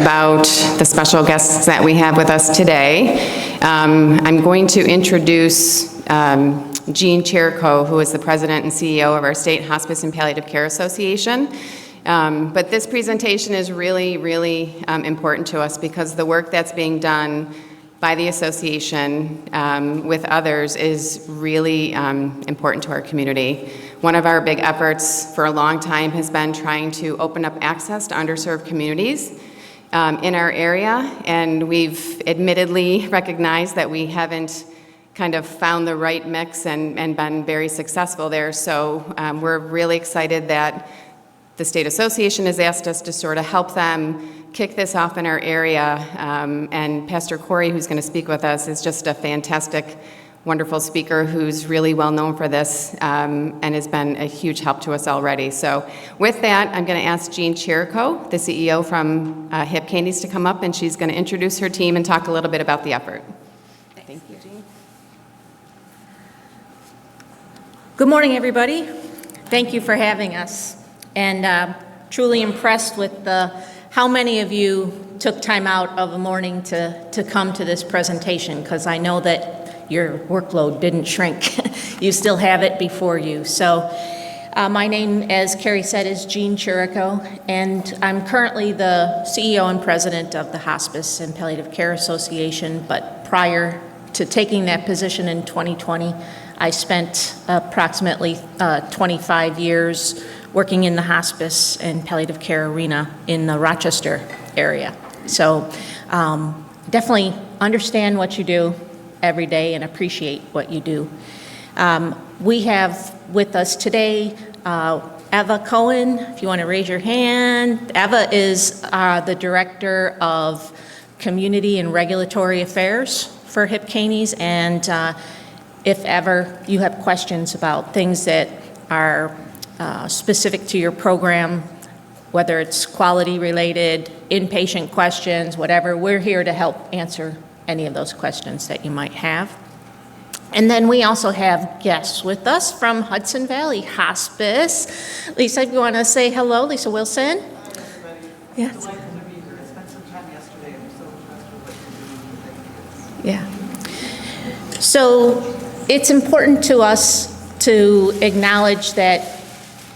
about the special guests that we have with us today. I'm going to introduce Jean Cherico, who is the President and CEO of our State Hospice and Palliative Care Association. But this presentation is really, really important to us because the work that's being done by the association with others is really important to our community. One of our big efforts for a long time has been trying to open up access to underserved communities in our area, and we've admittedly recognized that we haven't kind of found the right mix and been very successful there. So we're really excited that the State Association has asked us to sort of help them kick this off in our area, and Pastor Corey, who's going to speak with us, is just a fantastic, wonderful speaker who's really well known for this and has been a huge help to us already. So with that, I'm going to ask Jean Cherico, the CEO from HPCANYS, to come up, and she's going to introduce her team and talk a little bit about the effort. Thank you, Jean. Good morning, everybody. Thank you for having us, and truly impressed with how many of you took time out of a morning to come to this presentation, because I know that your workload didn't shrink. You still have it before you. So my name, as Carrie said, is Jean Cherico, and I'm currently the CEO and president of the Hospice and Palliative Care Association, but prior to taking that position in 2020, I spent approximately 25 years working in the hospice and palliative care arena in the Rochester area. So definitely understand what you do every day and appreciate what you do. We have with us today Eva Cohen, if you want to raise your hand. Eva is the Director of Community and Regulatory Affairs for HPCANYS, and if ever you have questions about things that are specific to your program, whether it's quality related, inpatient questions, whatever, we're here to help answer any of those questions that you might have. And then we also have guests with us from Hudson Valley Hospice. Lisa, if you want to say hello, Lisa Wilson. Hi, everybody. Yes. Delighted to be here. I spent some time yesterday, and I'm so impressed with what you're doing. Thank you. Yeah. So it's important to us to acknowledge that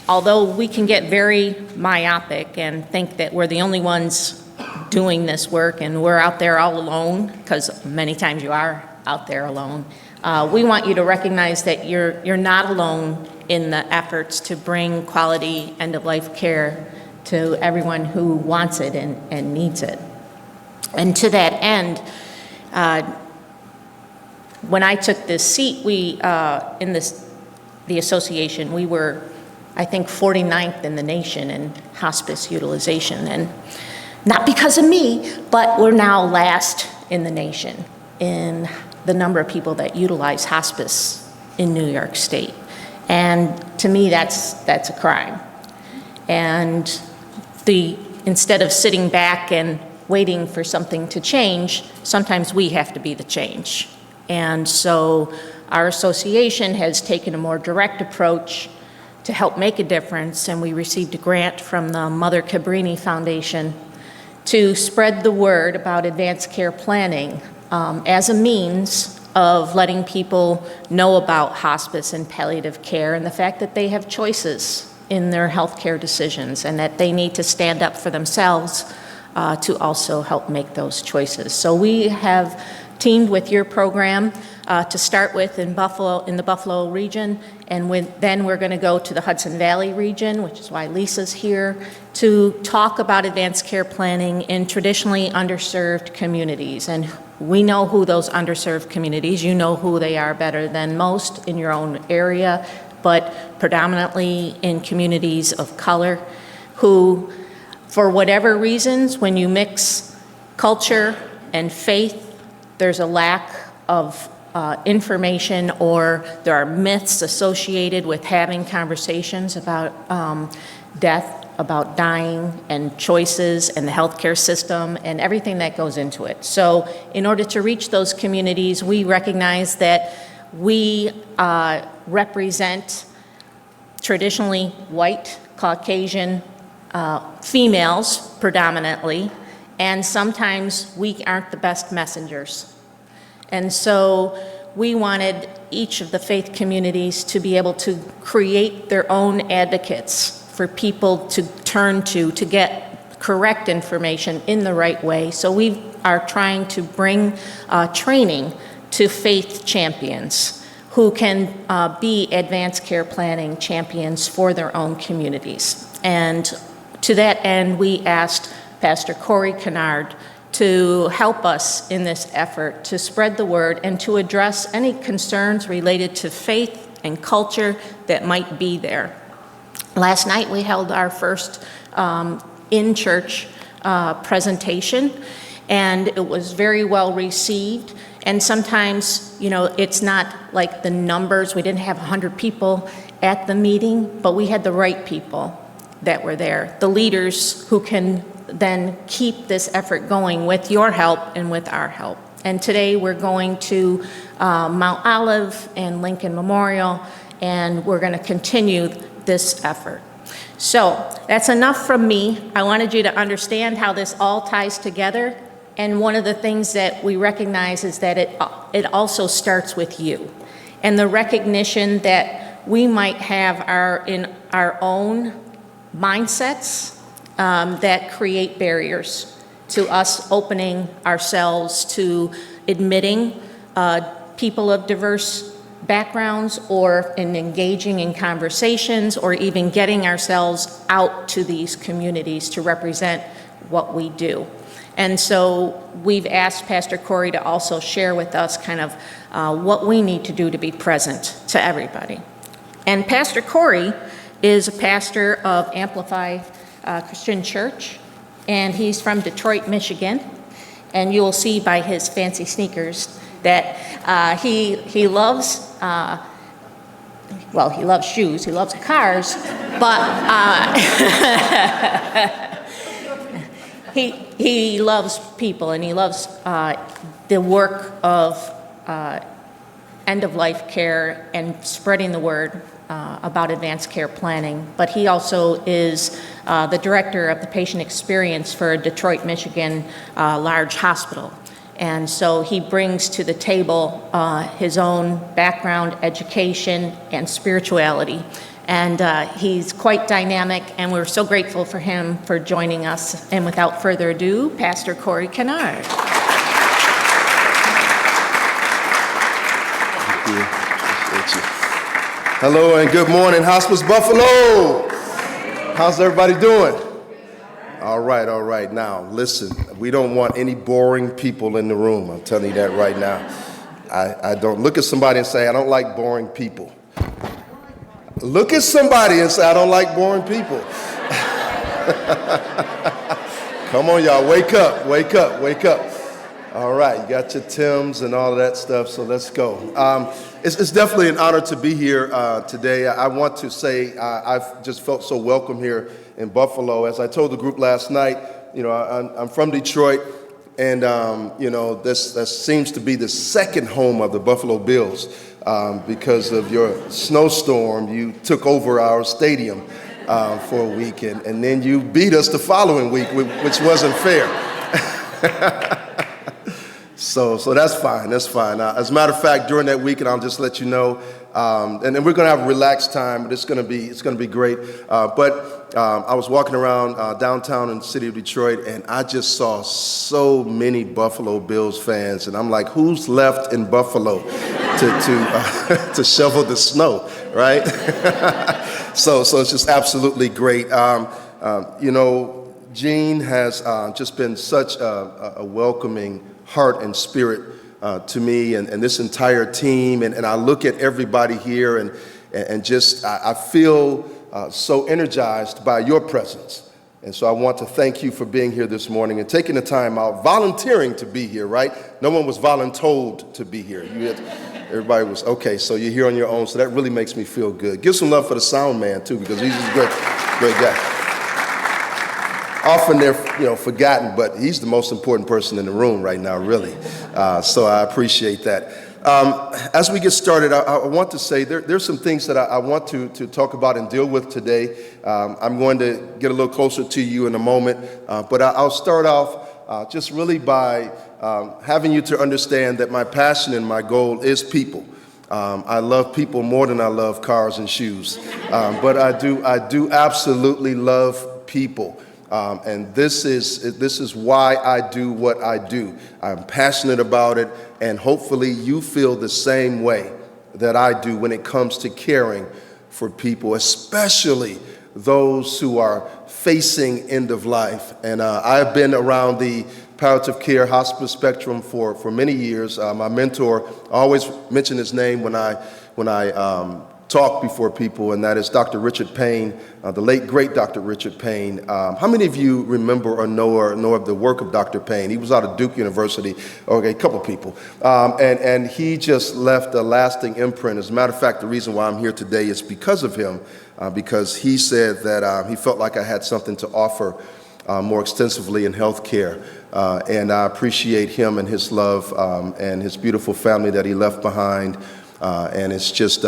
although we can get very myopic and think that we're the only ones doing this work and we're out there all alone, because many times you are out there alone, we want you to recognize that you're not alone in the efforts to bring quality end-of-life care to everyone who wants it and needs it. And to that end, when I took this seat, in the association, we were, I think, 49th in the nation in hospice utilization. And not because of me, but we're now last in the nation in the number of people that utilize hospice in New York State. And to me, that's a crime. And instead of sitting back and waiting for something to change, sometimes we have to be the change. And so our association has taken a more direct approach to help make a difference, and we received a grant from the Mother Cabrini Foundation to spread the word about advanced care planning as a means of letting people know about hospice and palliative care and the fact that they have choices in their healthcare decisions and that they need to stand up for themselves to also help make those choices. So we have teamed with your program to start with in the Buffalo region, and then we're going to go to the Hudson Valley region, which is why Lisa's here, to talk about advanced care planning in traditionally underserved communities. And we know who those underserved communities, you know who they are better than most in your own area, but predominantly in communities of color who, for whatever reasons, when you mix culture and faith, there's a lack of information, or there are myths associated with having conversations about death, about dying, and choices, and the healthcare system, and everything that goes into it. So in order to reach those communities, we recognize that we represent traditionally white, Caucasian females predominantly, and sometimes we aren't the best messengers. And so we wanted each of the faith communities to be able to create their own advocates for people to turn to get correct information in the right way. So we are trying to bring training to faith champions who can be advanced care planning champions for their own communities. And to that end, we asked Pastor Corey Kennard to help us in this effort to spread the word and to address any concerns related to faith and culture that might be there. Last night we held our first in-church presentation, and it was very well received. And sometimes, you know, it's not like the numbers. We didn't have 100 people at the meeting, but we had the right people that were there, the leaders who can then keep this effort going with your help and with our help. And today we're going to Mount Olive and Lincoln Memorial, and we're going to continue this effort. So that's enough from me. I wanted you to understand how this all ties together. And one of the things that we recognize is that it also starts with you. And the recognition that we might have in our own mindsets that create barriers to us opening ourselves to admitting people of diverse backgrounds, or in engaging in conversations, or even getting ourselves out to these communities to represent what we do. And so we've asked Pastor Corey to also share with us kind of what we need to do to be present to everybody. And Pastor Corey is a pastor of Amplify Christian Church, and he's from Detroit, Michigan. And you'll see by his fancy sneakers that he loves, well, he loves shoes, he loves cars, but he loves people, and he loves the work of end-of-life care and spreading the word about advanced care planning. But he also is the director of the patient experience for a Detroit, Michigan large hospital. And so he brings to the table his own background, education, and spirituality. And he's quite dynamic, and we're so grateful for him for joining us. And without further ado, Pastor Corey Kennard. Thank you. Appreciate you. Hello and good morning, Hospice Buffalo. How's everybody doing? All right. Now, listen, we don't want any boring people in the room. I'm telling you that right now. I don't look at somebody and say, I don't like boring people. Look at somebody and say, I don't like boring people. Come on, y'all, wake up. All right, you got your Tims and all of that stuff, so let's go. It's definitely an honor to be here today. I want to say I've just felt so welcome here in Buffalo. As I told the group last night, you know, I'm from Detroit, and you know, this seems to be the second home of the Buffalo Bills because of your snowstorm. You took over our stadium for a week, and then you beat us the following week, which wasn't fair. So that's fine. As a matter of fact, during that week, and I'll just let you know, and then we're going to have a relaxed time, but it's going to be great. But I was walking around downtown in the city of Detroit, and I just saw so many Buffalo Bills fans, and I'm like, who's left in Buffalo to shovel the snow, right? So it's just absolutely great. You know, Gene has just been such a welcoming heart and spirit to me and this entire team, and I look at everybody here and just I feel so energized by your presence. And so I want to thank you for being here this morning and taking the time out, volunteering to be here, right? No one was voluntold to be here. Everybody was, okay, so you're here on your own, so that really makes me feel good. Give some love for the sound man too, because he's a great guy. Often they're forgotten, but he's the most important person in the room right now, really. So I appreciate that. As we get started, I want to say there's some things that I want to talk about and deal with today. I'm going to get a little closer to you in a moment, but I'll start off just really by having you to understand that my passion and my goal is people. I love people more than I love cars and shoes, but I do absolutely love people. And this is why I do what I do. I'm passionate about it, and hopefully you feel the same way that I do when it comes to caring for people, especially those who are facing end of life. And I've been around the palliative care hospice spectrum for many years. My mentor, I always mention his name when I talk before people, and that is Dr. Richard Payne, the late great Dr. Richard Payne. How many of you remember or know of the work of Dr. Payne? He was out of Duke University. Okay, a couple people, and he just left a lasting imprint. As a matter of fact, the reason why I'm here today is because of him, because he said that he felt like I had something to offer more extensively in healthcare. And I appreciate him and his love and his beautiful family that he left behind. And it's just,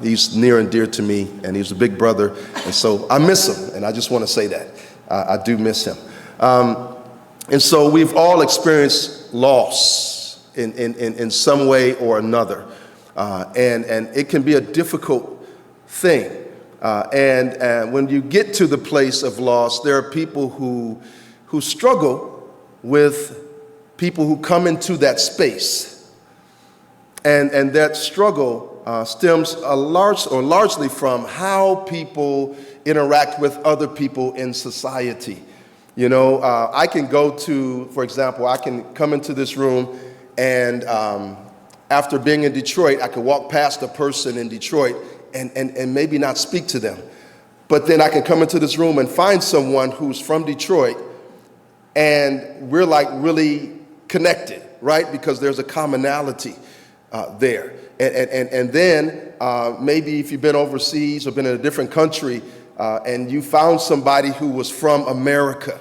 he's near and dear to me, and he's a big brother. And so I miss him, and I just want to say that. I do miss him. And so we've all experienced loss in some way or another. And it can be a difficult thing. And when you get to the place of loss, there are people who struggle with people who come into that space. And that struggle stems largely from how people interact with other people in society. You know, I can go to, for example, I can come into this room and after being in Detroit, I could walk past a person in Detroit and maybe not speak to them. But then I can come into this room and find someone who's from Detroit, and we're like really connected, right? Because there's a commonality there. And then maybe if you've been overseas or been in a different country and you found somebody who was from America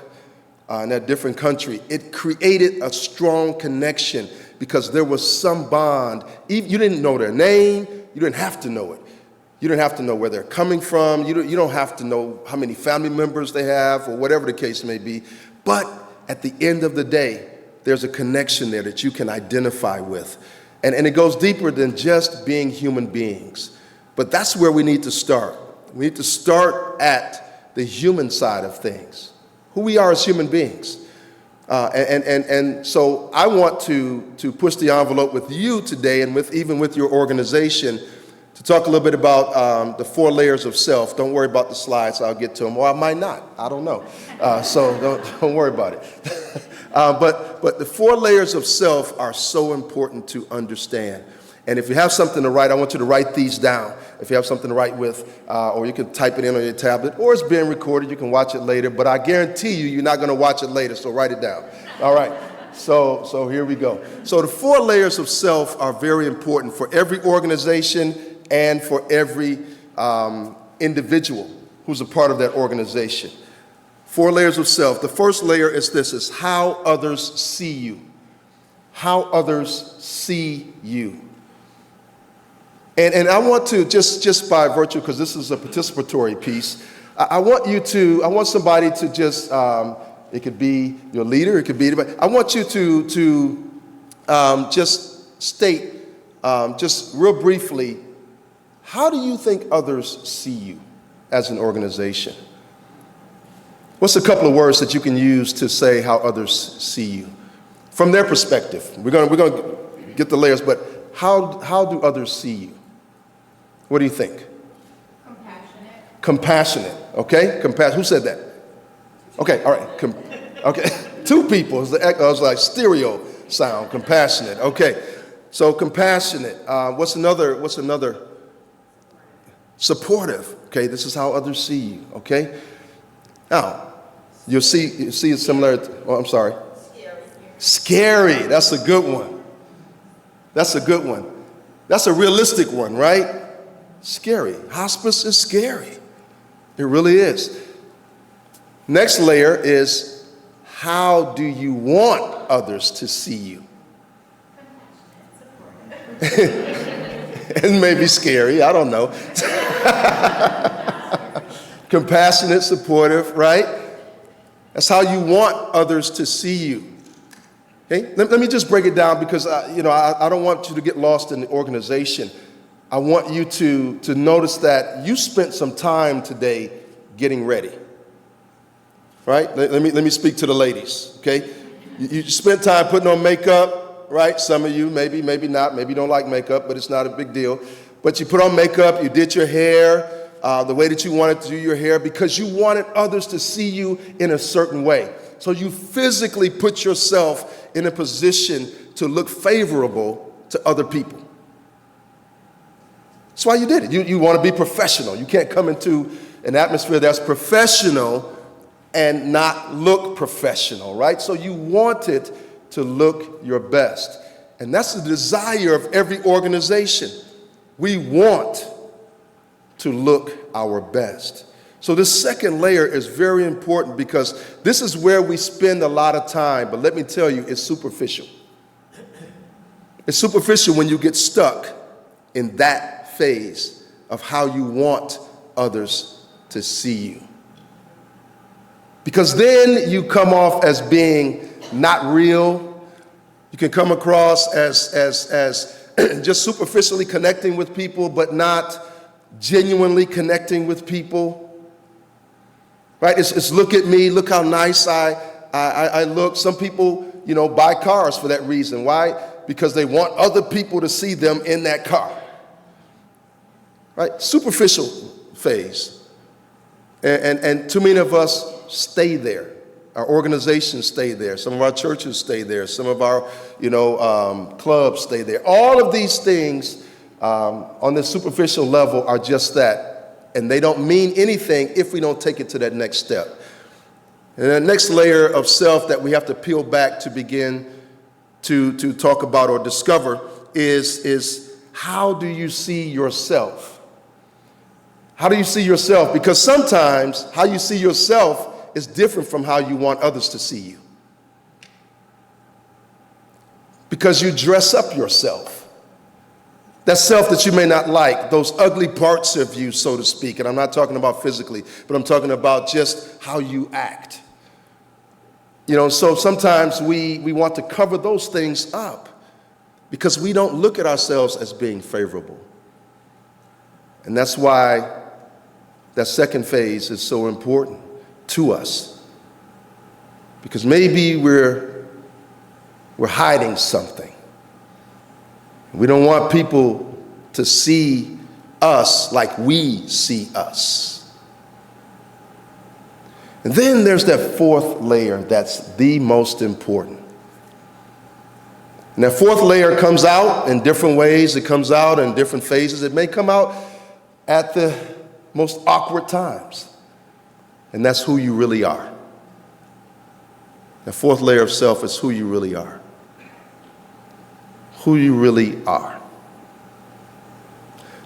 in a different country, it created a strong connection because there was some bond. You didn't know their name. You didn't have to know it. You don't have to know where they're coming from. You don't have to know how many family members they have or whatever the case may be. But at the end of the day, there's a connection there that you can identify with. And it goes deeper than just being human beings. But that's where we need to start. We need to start at the human side of things, who we are as human beings. And so I want to push the envelope with you today and even with your organization to talk a little bit about the 4 layers of self. Don't worry about the slides, I'll get to them, or I might not, I don't know. So don't worry about it. But the 4 layers of self are so important to understand. And if you have something to write, I want you to write these down. If you have something to write with, or you can type it in on your tablet, or it's being recorded, you can watch it later, but I guarantee you're not gonna watch it later, so write it down. All right, so here we go. So the 4 layers of self are very important for every organization and for every individual who's a part of that organization. 4 layers of self. The first layer is this, is how others see you. How others see you. And I want to, just by virtue, because this is a participatory piece, I want somebody to just, it could be your leader, it could be anybody. I want you to just state, just real briefly, how do you think others see you as an organization? What's a couple of words that you can use to say how others see you? From their perspective. We're gonna get the layers, but how do others see you? What do you think? Compassionate. Compassionate, okay? Who said that? Okay, all right. Okay, 2 people. It was like stereo sound, compassionate. Okay, so compassionate. What's another? Supportive. Okay, this is how others see you, okay? Now, you see it's similar to, oh, I'm sorry. Scary, that's a good one. That's a good one. That's a realistic one, right? Scary. Hospice is scary. It really is. Next layer is, how do you want others to see you? It may be scary, I don't know. Compassionate, supportive, right? That's how you want others to see you. Okay? Let me just break it down because I don't want you to get lost in the organization. I want you to notice that you spent some time today getting ready. Right? Let me speak to the ladies, okay? You spent time putting on makeup, right? Some of you, maybe not, maybe you don't like makeup, but it's not a big deal. But you put on makeup, you did your hair the way that you wanted to do your hair because you wanted others to see you in a certain way. So you physically put yourself in a position to look favorable to other people. That's why you did it. You want to be professional. You can't come into an atmosphere that's professional and not look professional, right? So you wanted to look your best. And that's the desire of every organization. We want to look our best. So this second layer is very important because this is where we spend a lot of time, but let me tell you, it's superficial. It's superficial when you get stuck in that phase of how you want others to see you. Because then you come off as being not real. You can come across as just superficially connecting with people, but not genuinely connecting with people. Right? It's look at me, look how nice I look. Some people, buy cars for that reason. Why? Because they want other people to see them in that car. Right? Superficial phase. And too many of us stay there. Our organizations stay there. Some of our churches stay there. Some of our, clubs stay there. All of these things on this superficial level are just that. And they don't mean anything if we don't take it to that next step. And the next layer of self that we have to peel back to begin to talk about or discover is how do you see yourself? How do you see yourself? Because sometimes how you see yourself is different from how you want others to see you. Because you dress up yourself. That self that you may not like, those ugly parts of you, so to speak. And I'm not talking about physically, but I'm talking about just how you act. So sometimes we want to cover those things up because we don't look at ourselves as being favorable. And that's why that second phase is so important to us. Because maybe we're hiding something. We don't want people to see us like we see us. And then there's that fourth layer that's the most important. And that fourth layer comes out in different ways. It comes out in different phases. It may come out at the most awkward times. And that's who you really are. The fourth layer of self is who you really are. Who you really are.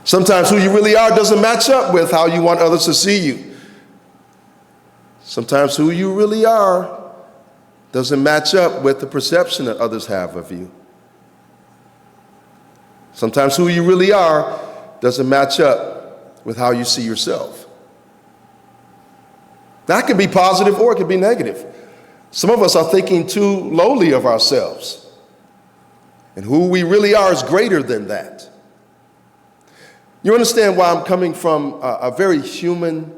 Sometimes who you really are doesn't match up with how you want others to see you. Sometimes who you really are doesn't match up with the perception that others have of you. Sometimes who you really are doesn't match up with how you see yourself. That could be positive or it could be negative. Some of us are thinking too lowly of ourselves. And who we really are is greater than that. You understand why I'm coming from a very human,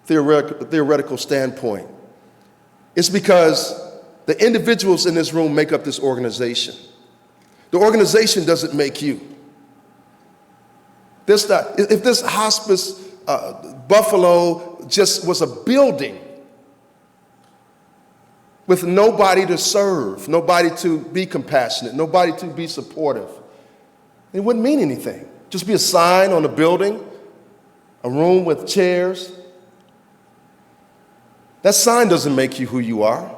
theoretical standpoint. It's because the individuals in this room make up this organization. The organization doesn't make you. If this hospice Buffalo just was a building with nobody to serve, nobody to be compassionate, nobody to be supportive, it wouldn't mean anything. Just be a sign on a building, a room with chairs. That sign doesn't make you who you are.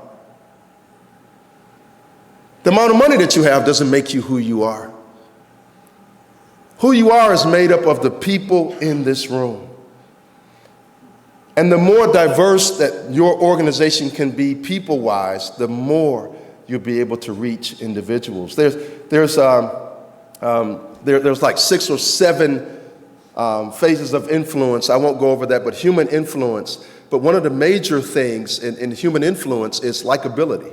The amount of money that you have doesn't make you who you are. Who you are is made up of the people in this room. And the more diverse that your organization can be people-wise, the more you'll be able to reach individuals. There's like 6 or 7 phases of influence. I won't go over that, but human influence. But one of the major things in human influence is likability.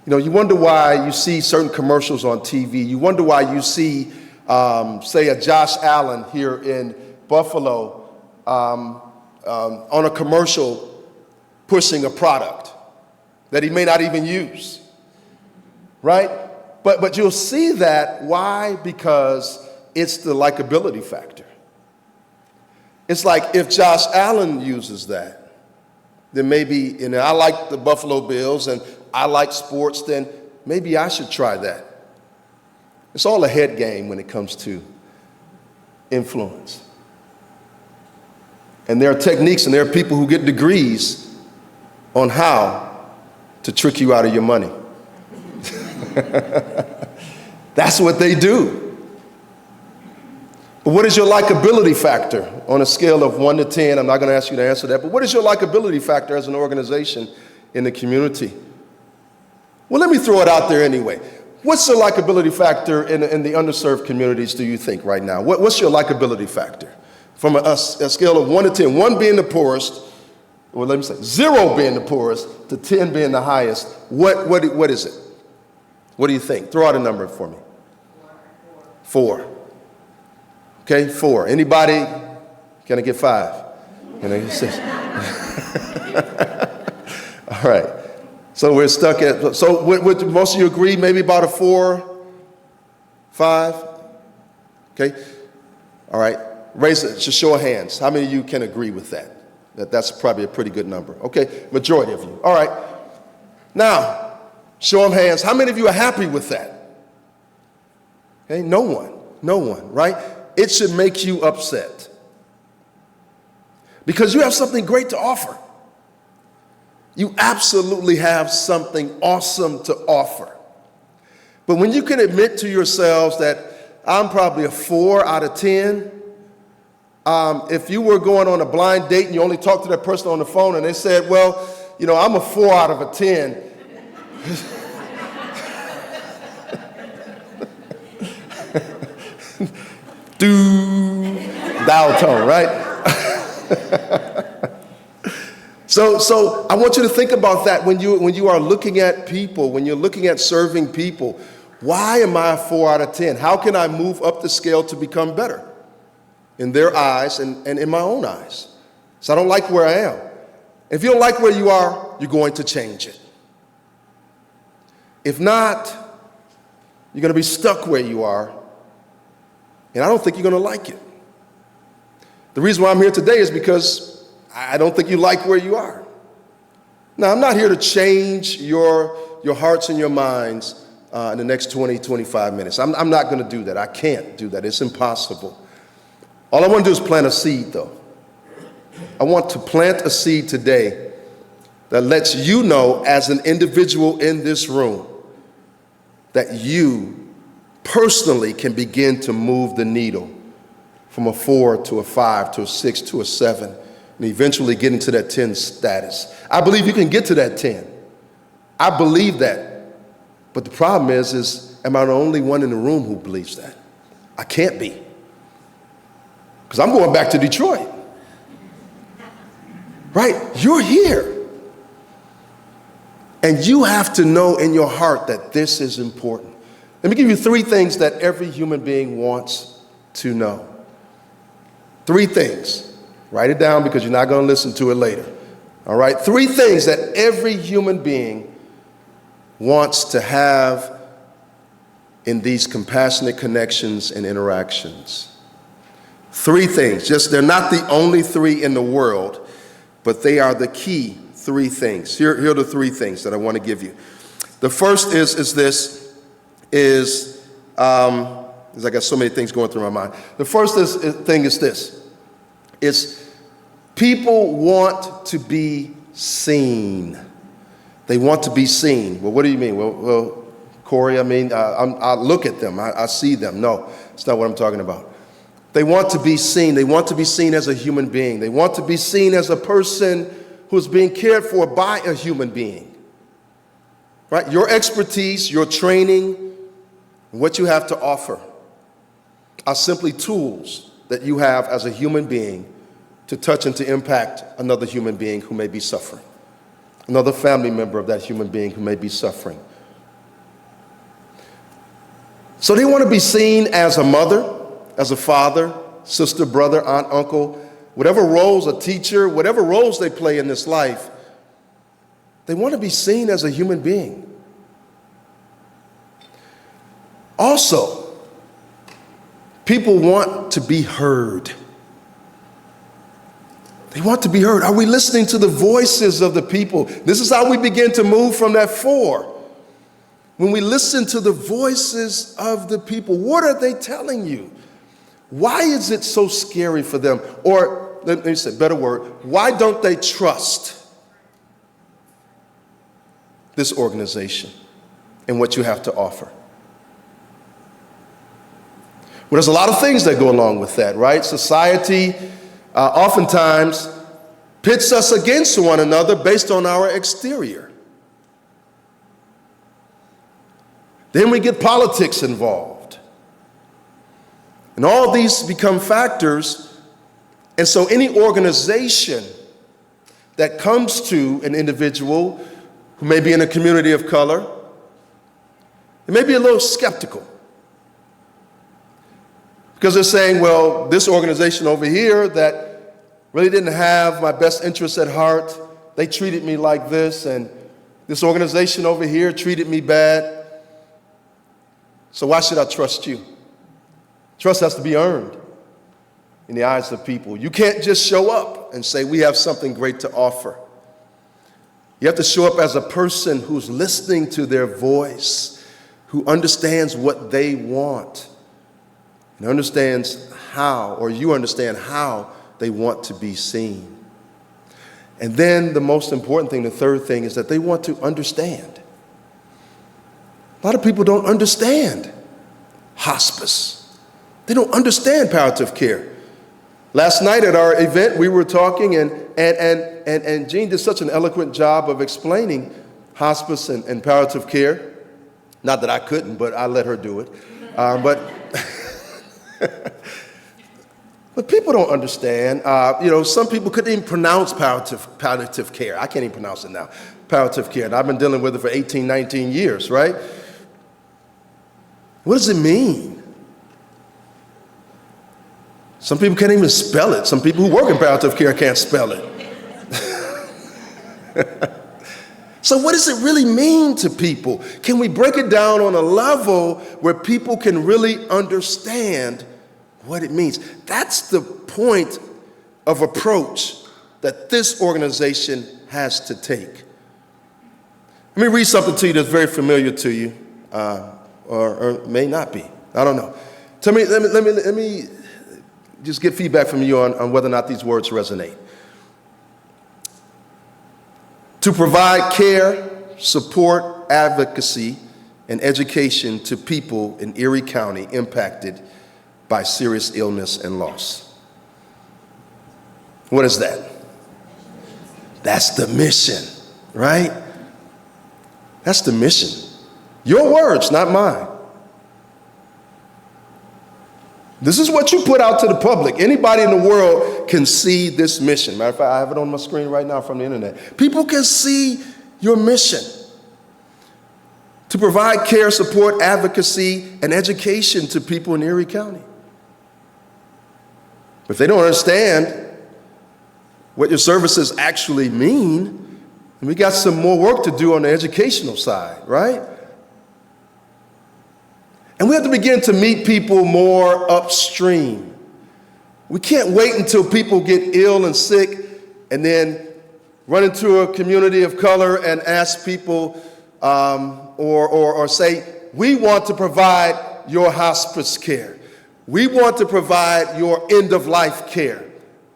You know, you wonder why you see certain commercials on TV. You wonder why you see, say, a Josh Allen here in Buffalo on a commercial pushing a product that he may not even use, right? But you'll see that. Why? Because it's the likability factor. It's like if Josh Allen uses that, then maybe, and I like the Buffalo Bills and I like sports, then maybe I should try that. It's all a head game when it comes to influence. And there are techniques and there are people who get degrees on how to trick you out of your money. That's what they do. But what is your likability factor on a scale of 1 to 10? I'm not going to ask you to answer that, but what is your likability factor as an organization in the community? Well, let me throw it out there anyway. What's your likability factor in the underserved communities, do you think, right now? What's your likability factor? From a scale of 1 to 10, 1 being the poorest, or let me say 0 being the poorest, to 10 being the highest, what is it? What do you think? Throw out a number for me. 4. Okay, 4. Anybody? Can I get 5? Can I get 6? All right. So we're stuck at, so would most of you agree maybe about a 4, 5? Okay. All right. Raise it, just show of hands. How many of you can agree with that? That's probably a pretty good number. Okay, majority of you. All right. Now, show of hands. How many of you are happy with that? Okay, no one, right? It should make you upset because you have something great to offer. You absolutely have something awesome to offer. But when you can admit to yourselves that I'm probably a 4 out of 10, if you were going on a blind date and you only talked to that person on the phone and they said, well, you know, I'm a 4 out of a 10. Dial tone, right? So I want you to think about that when you are looking at people, when you're looking at serving people. Why am I a 4 out of 10? How can I move up the scale to become better in their eyes and in my own eyes? So I don't like where I am. If you don't like where you are, you're going to change it. If not, you're going to be stuck where you are, and I don't think you're going to like it. The reason why I'm here today is because I don't think you like where you are. Now, I'm not here to change your hearts and your minds in the next 20, 25 minutes. I'm not going to do that. I can't do that. It's impossible. All I want to do is plant a seed, though. I want to plant a seed today that lets you know, as an individual in this room, that you personally can begin to move the needle from a 4 to a 5 to a 6 to a 7, and eventually get into that 10 status. I believe you can get to that 10. I believe that. But the problem is am I the only one in the room who believes that? I can't be. Because I'm going back to Detroit. Right? You're here. And you have to know in your heart that this is important. Let me give you 3 things that every human being wants to know. 3 things. Write it down because you're not going to listen to it later. All right? 3 things that every human being wants to have in these compassionate connections and interactions. 3 things. Just, they're not the only 3 in the world, but they are the key 3 things. Here are the 3 things that I want to give you. The first is I got so many things going through my mind. The first thing is this. It's people want to be seen. They want to be seen. Well, what do you mean? Well, Corey, I mean, I look at them. I see them. No, it's not what I'm talking about. They want to be seen. They want to be seen as a human being. They want to be seen as a person who's being cared for by a human being. Right? Your expertise, your training, what you have to offer are simply tools that you have as a human being to touch and to impact another human being who may be suffering, another family member of that human being who may be suffering, So they want to be seen as a mother, as a father, sister, brother, aunt, uncle, whatever roles, a teacher, whatever roles they play in this life, they want to be seen as a human being. Also, people want to be heard. They want to be heard. Are we listening to the voices of the people? This is how we begin to move from that 4. When we listen to the voices of the people, what are they telling you? Why is it so scary for them? Or, let me say a better word, why don't they trust this organization and what you have to offer? Well, there's a lot of things that go along with that, right? Society oftentimes pits us against one another based on our exterior. Then we get politics involved. And all these become factors. And so any organization that comes to an individual who may be in a community of color, it may be a little skeptical. Because they're saying, well, this organization over here that really didn't have my best interests at heart, they treated me like this, and this organization over here treated me bad. So why should I trust you? Trust has to be earned in the eyes of people. You can't just show up and say, we have something great to offer. You have to show up as a person who's listening to their voice, who understands what they want, and understands how, or you understand how they want to be seen. And then the most important thing, the third thing, is that they want to understand. A lot of people don't understand hospice. They don't understand palliative care. Last night at our event, we were talking, and Jean did such an eloquent job of explaining hospice and palliative care. Not that I couldn't, but I let her do it. But people don't understand. Some people couldn't even pronounce palliative care. I can't even pronounce it now. Palliative care. And I've been dealing with it for 18, 19 years, right? What does it mean? Some people can't even spell it. Some people who work in palliative care can't spell it. So what does it really mean to people? Can we break it down on a level where people can really understand what it means? That's the point of approach that this organization has to take. Let me read something to you that's very familiar to you, or may not be. I don't know. Let me just get feedback from you on whether or not these words resonate. To provide care, support, advocacy, and education to people in Erie County impacted by serious illness and loss. What is that? That's the mission, right? That's the mission. Your words, not mine. This is what you put out to the public. Anybody in the world can see this mission. Matter of fact, I have it on my screen right now from the internet. People can see your mission to provide care, support, advocacy, and education to people in Erie County. But if they don't understand what your services actually mean, we got some more work to do on the educational side, right? And we have to begin to meet people more upstream. We can't wait until people get ill and sick and then run into a community of color and ask people or say, we want to provide your hospice care. We want to provide your end-of-life care.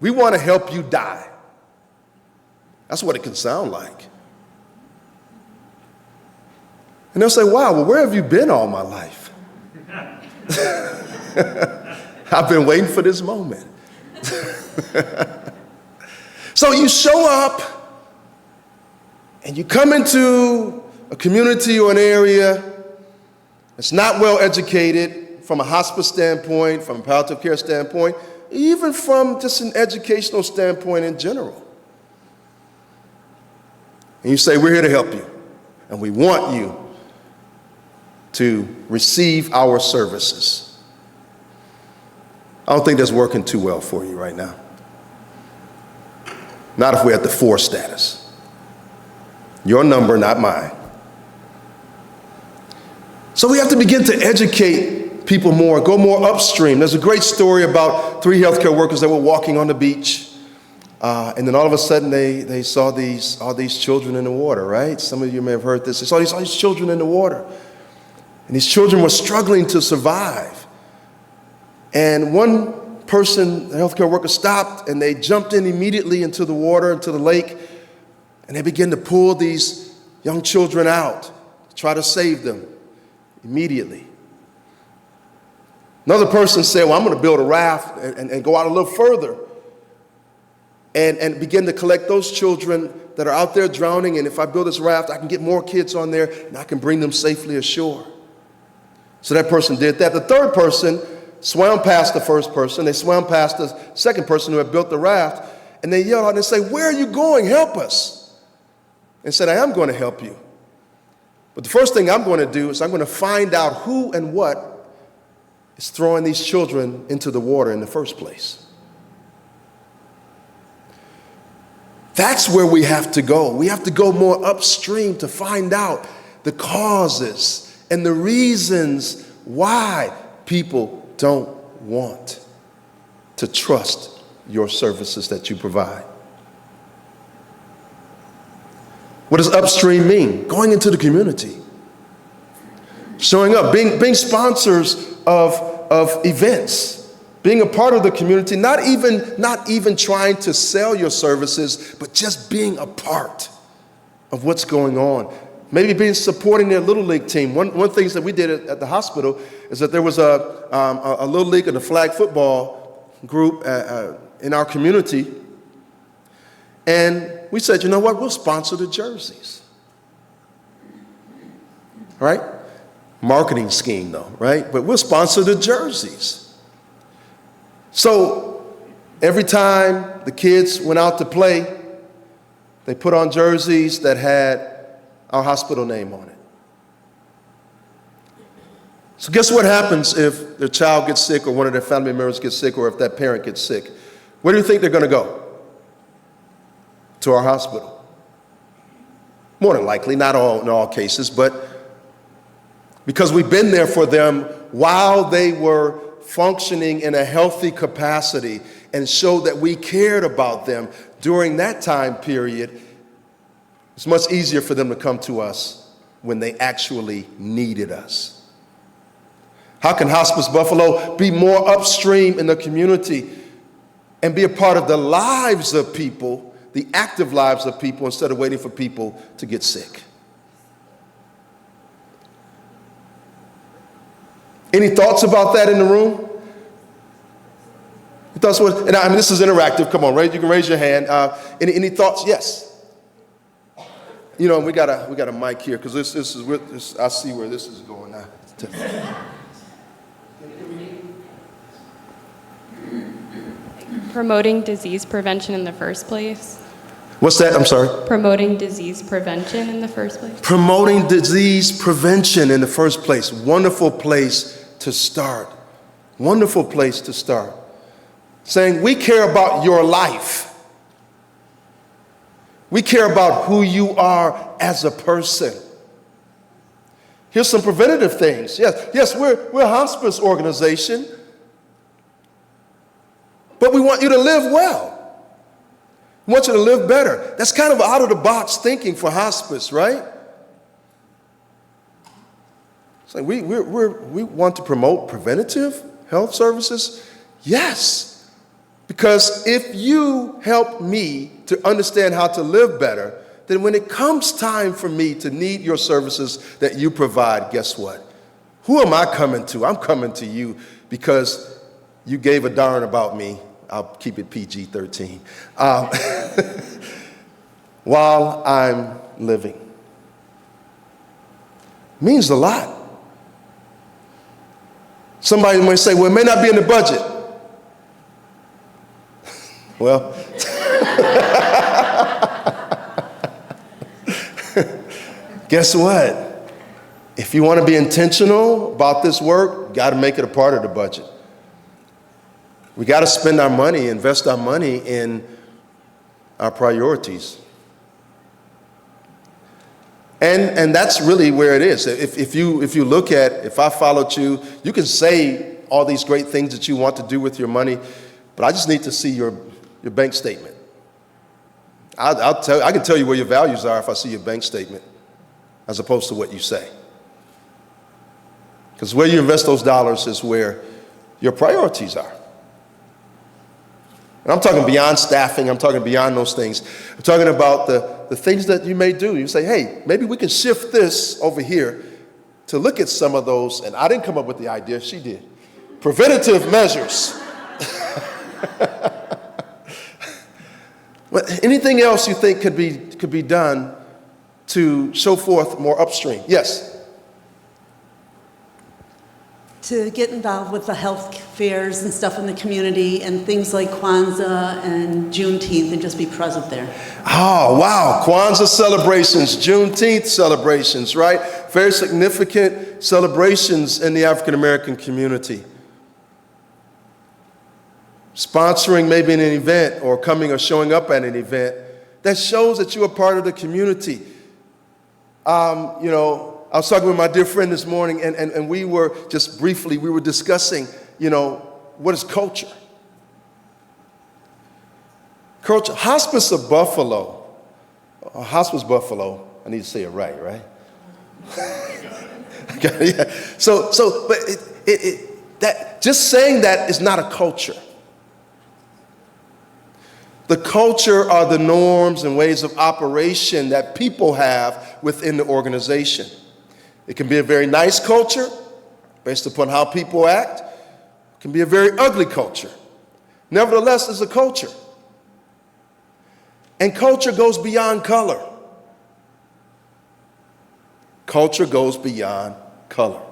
We want to help you die. That's what it can sound like. And they'll say, wow, well, where have you been all my life? I've been waiting for this moment. So you show up and you come into a community or an area that's not well educated from a hospice standpoint, from a palliative care standpoint, even from just an educational standpoint in general. And you say, we're here to help you, and we want you to receive our services. I don't think that's working too well for you right now. Not if we're at the 4 status. Your number, not mine. So we have to begin to educate people more, go more upstream. There's a great story about 3 healthcare workers that were walking on the beach, and then all of a sudden they saw all these children in the water, right? Some of you may have heard this. They saw all these children in the water, and these children were struggling to survive. And one person, the healthcare worker, stopped, and they jumped in immediately into the water, into the lake, and they began to pull these young children out to try to save them immediately. Another person said, well, I'm going to build a raft and go out a little further and begin to collect those children that are out there drowning, and if I build this raft, I can get more kids on there, and I can bring them safely ashore. So that person did that. The third person swam past the first person. They swam past the second person who had built the raft, and they yelled out and said, where are you going? Help us. And said, I am going to help you. But the first thing I'm going to do is I'm going to find out who and what is throwing these children into the water in the first place. That's where we have to go. We have to go more upstream to find out the causes and the reasons why people don't want to trust your services that you provide. What does upstream mean? Going into the community, showing up, being sponsors of events, being a part of the community, not even trying to sell your services, but just being a part of what's going on. Maybe supporting their Little League team. One of the things that we did at the hospital is that there was a Little League and a flag football group in our community. And we said, you know what, we'll sponsor the jerseys. Right? Marketing scheme though, right? But we'll sponsor the jerseys. So every time the kids went out to play, they put on jerseys that had our hospital name on it. So guess what happens if their child gets sick or one of their family members gets sick or if that parent gets sick? Where do you think they're going to go? To our hospital. More than likely, not in all cases, but because we've been there for them while they were functioning in a healthy capacity and showed that we cared about them during that time period, it's much easier for them to come to us when they actually needed us. How can Hospice Buffalo be more upstream in the community and be a part of the lives of people, the active lives of people, instead of waiting for people to get sick? Any thoughts about that in the room? Thoughts? And I mean, this is interactive. Come on, you can raise your hand. Any thoughts? Yes. You know, we got a mic here because this is I see where this is going now. Promoting disease prevention in the first place. What's that? I'm sorry. Promoting disease prevention in the first place. Promoting disease prevention in the first place. Wonderful place to start. Wonderful place to start. Saying we care about your life. We care about who you are as a person. Here's some preventative things. Yes, we're a hospice organization, but we want you to live well. We want you to live better. That's kind of out of the box thinking for hospice, right? It's like we want to promote preventative health services. Yes. Because if you help me to understand how to live better, then when it comes time for me to need your services that you provide, guess what? Who am I coming to? I'm coming to you because you gave a darn about me. I'll keep it PG-13. While I'm living. Means a lot. Somebody might say, well, it may not be in the budget. Well, guess what? If you want to be intentional about this work, you got to make it a part of the budget. We got to spend our money, invest our money in our priorities. And that's really where it is. If you look at, if I followed you, you can say all these great things that you want to do with your money, but I just need to see your bank statement. I can tell you where your values are if I see your bank statement, as opposed to what you say. Because where you invest those dollars is where your priorities are. And I'm talking beyond staffing, I'm talking beyond those things. I'm talking about the things that you may do. You say, hey, maybe we can shift this over here to look at some of those, and I didn't come up with the idea, she did. Preventative measures. But anything else you think could be done to show forth more upstream? Yes? To get involved with the health fairs and stuff in the community and things like Kwanzaa and Juneteenth and just be present there. Oh, wow. Kwanzaa celebrations, Juneteenth celebrations, right? Very significant celebrations in the African American community. Sponsoring maybe an event or coming or showing up at an event that shows that you're a part of the community. I was talking with my dear friend this morning, and we were just briefly, we were discussing, what is culture? Culture, Hospice of Buffalo, Hospice Buffalo, I need to say it right? Okay, yeah. But that just saying that is not a culture. The culture are the norms and ways of operation that people have within the organization. It can be a very nice culture based upon how people act. It can be a very ugly culture. Nevertheless, it's a culture. And culture goes beyond color. Culture goes beyond color.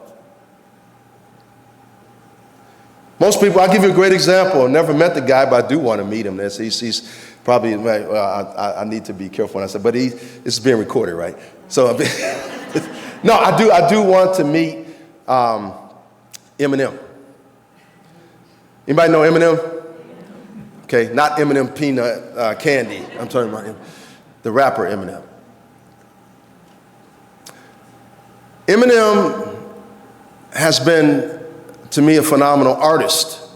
Most people, I'll give you a great example. I've never met the guy, but I do want to meet him. He's probably, I need to be careful when I say, but it's being recorded, right? So, no, I do want to meet Eminem. Anybody know Eminem? Okay, not Eminem peanut candy. I'm talking about the rapper Eminem. Eminem has been, to me, a phenomenal artist.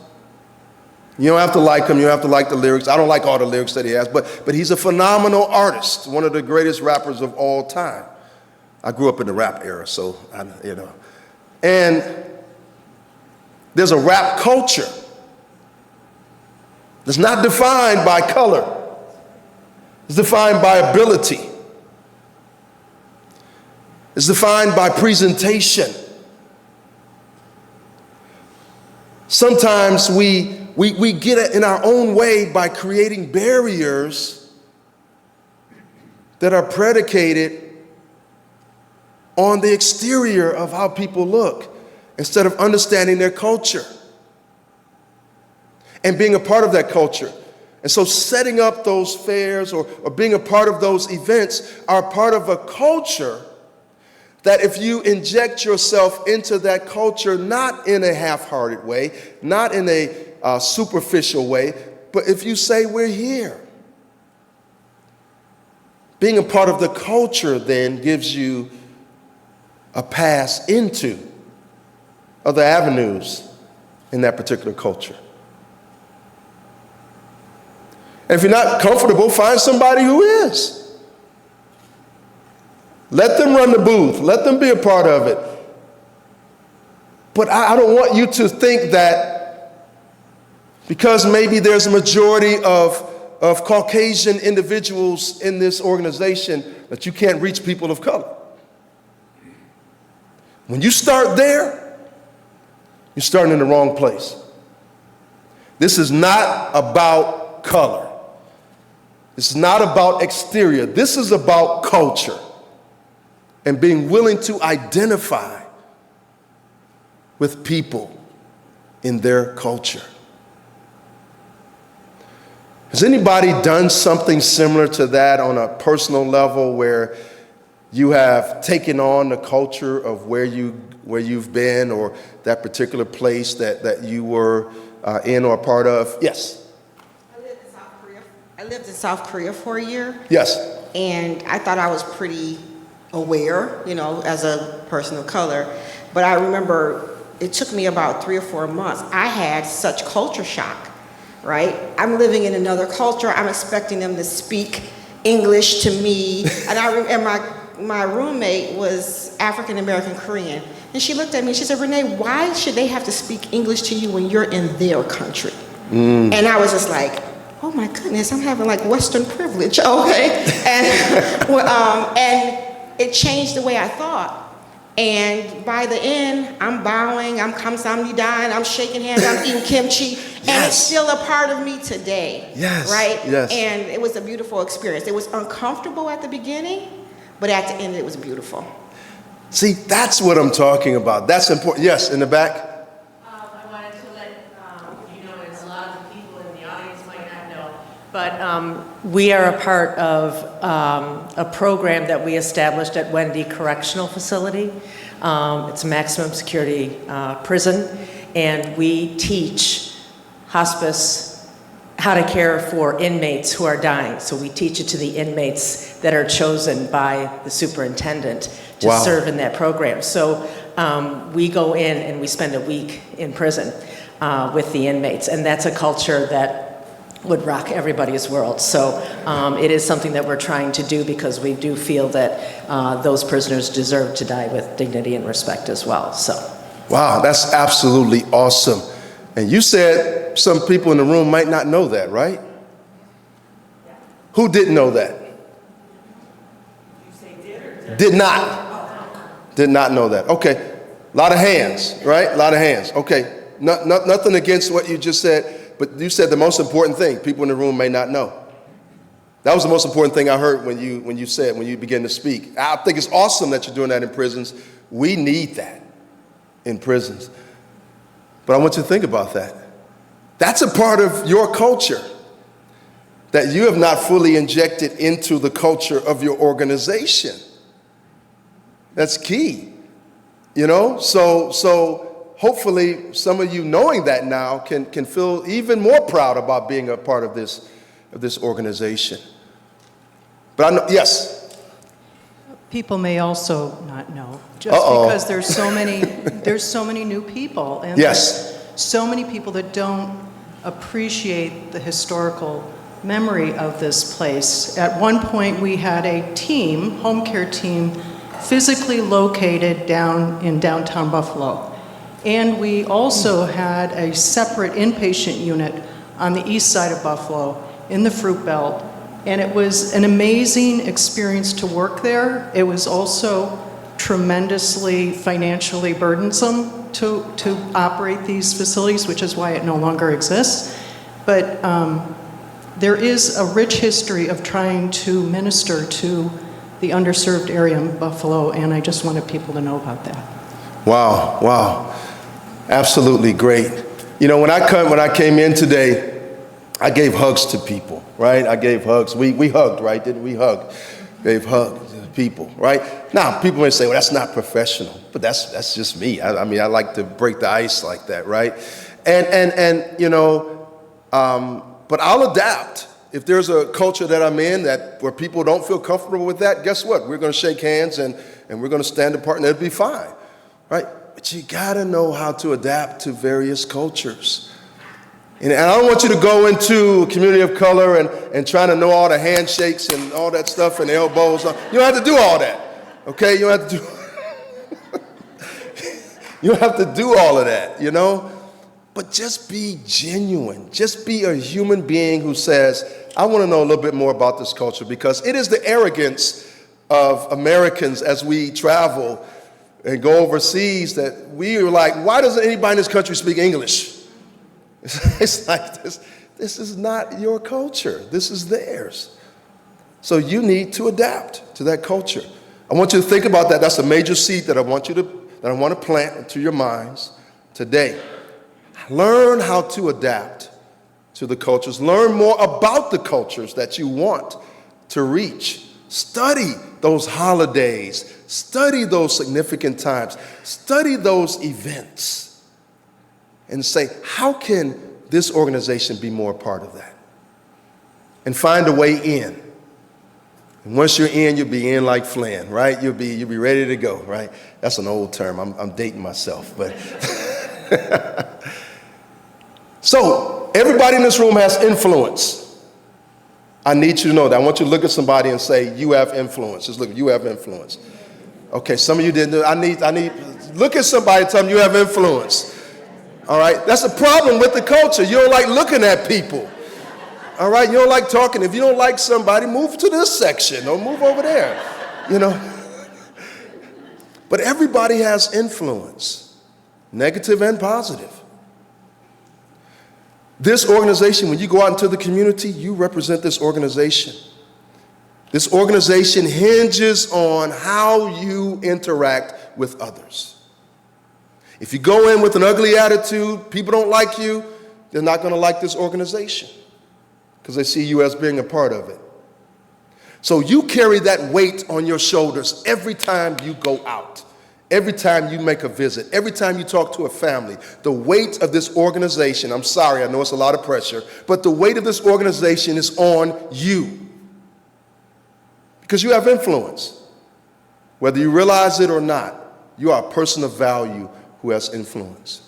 You don't have to like him, you don't have to like the lyrics. I don't like all the lyrics that he has, but he's a phenomenal artist, one of the greatest rappers of all time. I grew up in the rap era, so, And there's a rap culture that's not defined by color. It's defined by ability. It's defined by presentation. Sometimes we get it in our own way by creating barriers that are predicated on the exterior of how people look instead of understanding their culture and being a part of that culture. And so setting up those fairs or being a part of those events are part of a culture that if you inject yourself into that culture, not in a half-hearted way, not in a superficial way, but if you say, we're here. Being a part of the culture then gives you a pass into other avenues in that particular culture. And if you're not comfortable, find somebody who is. Let them run the booth. Let them be a part of it. But I don't want you to think that because maybe there's a majority of Caucasian individuals in this organization that you can't reach people of color. When you start there, you're starting in the wrong place. This is not about color. This is not about exterior. This is about culture and being willing to identify with people in their culture. Has anybody done something similar to that on a personal level where you have taken on the culture of where you've been, or that particular place that you were in or part of? Yes. I lived in South Korea for a year. Yes. And I thought I was pretty aware, as a person of color. But I remember it took me about 3 or 4 months. I had such culture shock, right? I'm living in another culture. I'm expecting them to speak English to me. And my roommate was African American Korean. And she looked at me, she said, Renee, why should they have to speak English to you when you're in their country? And I was just like, oh my goodness, I'm having like Western privilege, okay? And it changed the way I thought. And by the end, I'm bowing, I'm kamsamnida, I'm shaking hands, I'm eating kimchi, and it's still a part of me today, right? Yes. And it was a beautiful experience. It was uncomfortable at the beginning, but at the end, it was beautiful. See, that's what I'm talking about. That's important. Yes, in the back. I wanted to let you know, as a lot of the people in the audience might not know, but we are a part of a program that we established at Wendy Correctional Facility. It's a maximum security prison, and we teach hospice how to care for inmates who are dying. So we teach it to the inmates that are chosen by the superintendent to serve in that program. So we go in and we spend a week in prison with the inmates, and that's a culture that would rock everybody's world. So it is something that we're trying to do, because we do feel that those prisoners deserve to die with dignity and respect as well. So. Wow, that's absolutely awesome. And you said some people in the room might not know that, right? Yeah. Who didn't know that? You say did or did not? Did not know that. Okay. A lot of hands, right? A lot of hands. Okay. Nothing against what you just said, but you said the most important thing people in the room may not know. That was the most important thing I heard when you began to speak. I think it's awesome that you're doing that in prisons. We need that in prisons. But I want you to think about that. That's a part of your culture that you have not fully injected into the culture of your organization. That's key, So hopefully some of you knowing that now can feel even more proud about being a part of this organization. But I know, yes. People may also not know, just because there's so many new people, and there's so many people that don't appreciate the historical memory of this place. At one point, we had a team, home care team, physically located down in downtown Buffalo. And we also had a separate inpatient unit on the east side of Buffalo in the Fruit Belt. And it was an amazing experience to work there. It was also tremendously financially burdensome to operate these facilities, which is why it no longer exists. But there is a rich history of trying to minister to the underserved area in Buffalo, and I just wanted people to know about that. Wow. Absolutely great. When I came in today, I gave hugs to people, right? I gave hugs. We hugged, right? Didn't we hug? Gave hugs to people, right? Now, people may say, well, that's not professional, but that's just me. I mean, I like to break the ice like that, right? But I'll adapt. If there's a culture that I'm in where people don't feel comfortable with that, guess what? We're going to shake hands and we're going to stand apart, and it'll be fine, right? But you got to know how to adapt to various cultures. And I don't want you to go into a community of color and trying to know all the handshakes and all that stuff and elbows. You don't have to do all that, okay? You don't have to do, you don't have to do all of that, But just be genuine. Just be a human being who says, I want to know a little bit more about this culture, because it is the arrogance of Americans as we travel and go overseas that we are like, why doesn't anybody in this country speak English? It's like this is not your culture. This is theirs. So you need to adapt to that culture. I want you to think about that. That's a major seed that I want to plant into your minds today. Learn how to adapt to the cultures. Learn more about the cultures that you want to reach. Study those holidays. Study those significant times. Study those events. And say, how can this organization be more a part of that? And find a way in. And once you're in, you'll be in like Flynn, right? You'll be ready to go, right? That's an old term. I'm dating myself, but. So, everybody in this room has influence. I need you to know that. I want you to look at somebody and say, you have influence. Just look, you have influence. Okay, some of you didn't do it. I need, look at somebody and tell them you have influence. All right, that's the problem with the culture. You don't like looking at people. All right, you don't like talking. If you don't like somebody, move to this section or move over there, you know. But everybody has influence, negative and positive. This organization, when you go out into the community, you represent this organization. This organization hinges on how you interact with others. If you go in with an ugly attitude, people don't like you, they're not going to like this organization because they see you as being a part of it. So you carry that weight on your shoulders every time you go out, every time you make a visit, every time you talk to a family. The weight of this organization, I'm sorry, I know it's a lot of pressure, but the weight of this organization is on you because you have influence. Whether you realize it or not, you are a person of value who has influence.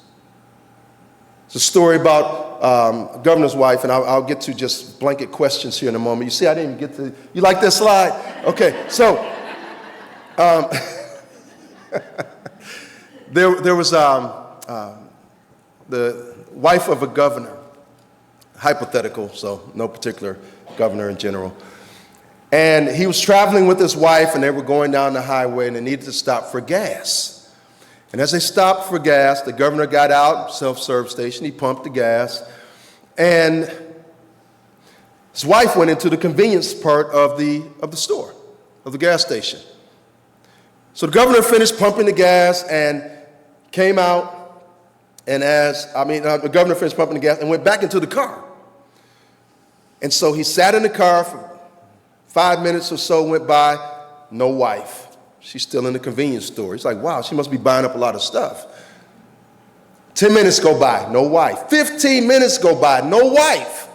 It's a story about a governor's wife, and I'll get to just blanket questions here in a moment. You see, I didn't even get to, you like that slide? Okay, so there was the wife of a governor, hypothetical, so no particular governor in general. And he was traveling with his wife, and they were going down the highway, and they needed to stop for gas. And as they stopped for gas, the governor got out, self-serve station, he pumped the gas, and his wife went into the convenience part of the store, of the gas station. So the governor finished pumping the gas and came out, and the governor finished pumping the gas and went back into the car. And so he sat in the car for 5 minutes or so, went by, no wife. She's still in the convenience store. He's like, wow, she must be buying up a lot of stuff. 10 minutes go by, no wife. 15 minutes go by, no wife.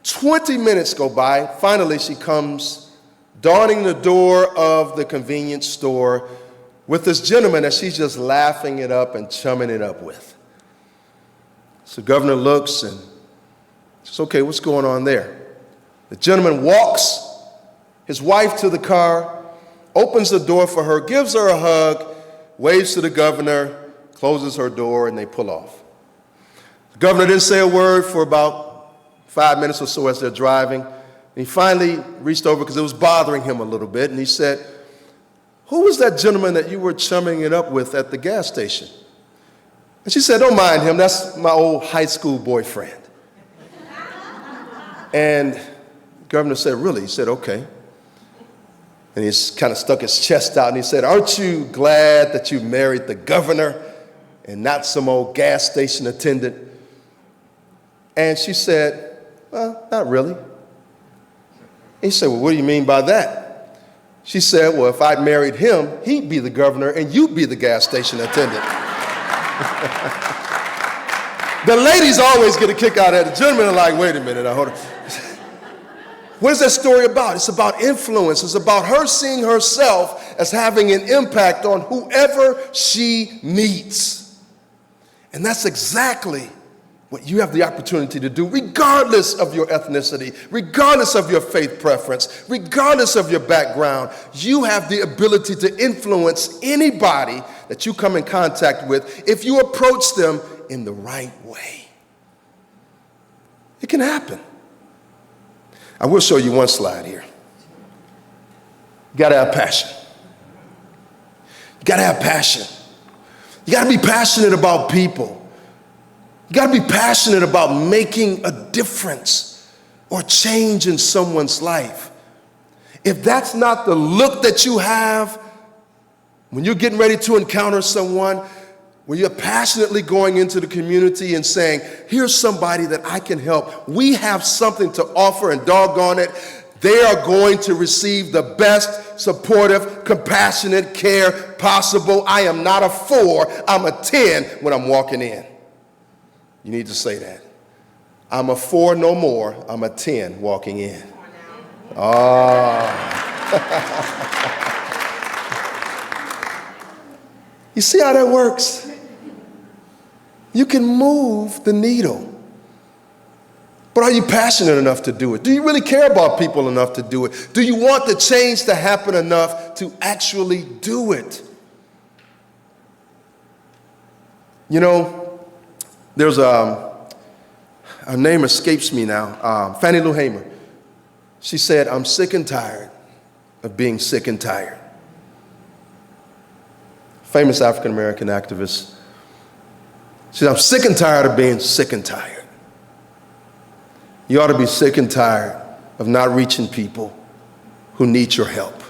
20 minutes go by. Finally, she comes dawning the door of the convenience store with this gentleman that she's just laughing it up and chumming it up with. So the governor looks and says, okay, what's going on there? The gentleman walks his wife to the car, opens the door for her, gives her a hug, waves to the governor, closes her door, and they pull off. The governor didn't say a word for about 5 minutes or so as they're driving. And he finally reached over because it was bothering him a little bit, and he said, who was that gentleman that you were chumming it up with at the gas station? And she said, don't mind him, that's my old high school boyfriend. And the governor said, really? He said, okay. And he kind of stuck his chest out and he said, aren't you glad that you married the governor and not some old gas station attendant? And she said, well, not really. He said, well, what do you mean by that? She said, well, if I married him, he'd be the governor and you'd be the gas station attendant. The ladies always get a kick out of it. The gentlemen are like, wait a minute, hold on. What is that story about? It's about influence. It's about her seeing herself as having an impact on whoever she meets. And that's exactly what you have the opportunity to do, regardless of your ethnicity, regardless of your faith preference, regardless of your background. You have the ability to influence anybody that you come in contact with if you approach them in the right way. It can happen. I will show you one slide here. You gotta have passion. You gotta have passion. You gotta be passionate about people. You gotta be passionate about making a difference or change in someone's life. If that's not the look that you have when you're getting ready to encounter someone, when you're passionately going into the community and saying, here's somebody that I can help. We have something to offer, and doggone it, they are going to receive the best supportive, compassionate care possible. I am not a 4, I'm a 10 when I'm walking in. You need to say that. I'm a 4 no more, I'm a 10 walking in. Oh. You see how that works? You can move the needle. But are you passionate enough to do it? Do you really care about people enough to do it? Do you want the change to happen enough to actually do it? You know, there's her name escapes me now, Fannie Lou Hamer. She said, I'm sick and tired of being sick and tired. Famous African-American activist. She said, I'm sick and tired of being sick and tired. You ought to be sick and tired of not reaching people who need your help.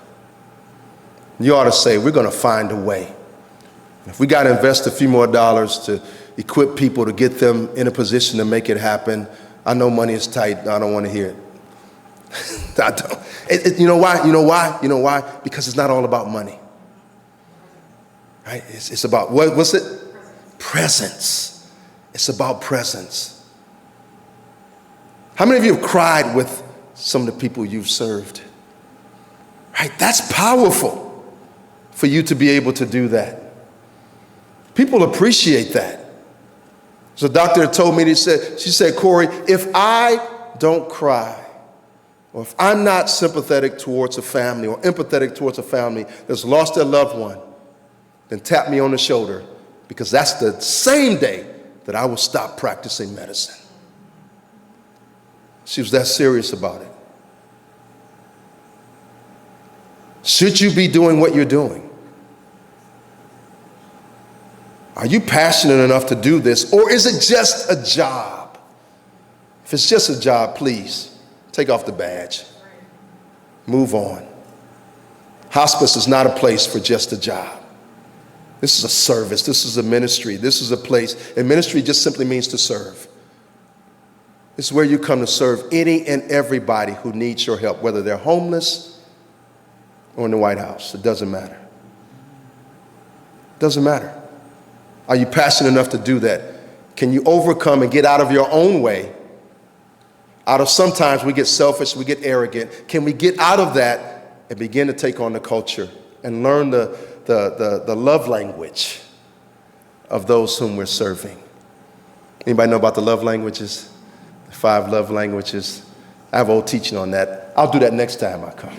You ought to say, we're going to find a way. If we got to invest a few more dollars to equip people to get them in a position to make it happen, I know money is tight. I don't want to hear it. I don't. You know why? You know why? You know why? Because it's not all about money. Right? It's about, what's it? Presence. It's about presence. How many of you have cried with some of the people you've served? Right? That's powerful for you to be able to do that. People appreciate that. So a doctor told me, she said, Corey, if I don't cry, or if I'm not sympathetic towards a family or empathetic towards a family that's lost their loved one, then tap me on the shoulder, because that's the same day that I will stop practicing medicine. She was that serious about it. Should you be doing what you're doing? Are you passionate enough to do this, or is it just a job? If it's just a job, please take off the badge. Move on. Hospice is not a place for just a job. This is a service. This is a ministry. This is a place. And ministry just simply means to serve. It's where you come to serve any and everybody who needs your help, whether they're homeless or in the White House. It doesn't matter. It doesn't matter. Are you passionate enough to do that? Can you overcome and get out of your own way? Out of, sometimes we get selfish, we get arrogant. Can we get out of that and begin to take on the culture and learn the love language of those whom we're serving? Anybody know about the love languages? 5 love languages. I have old teaching on that. I'll do that next time I come.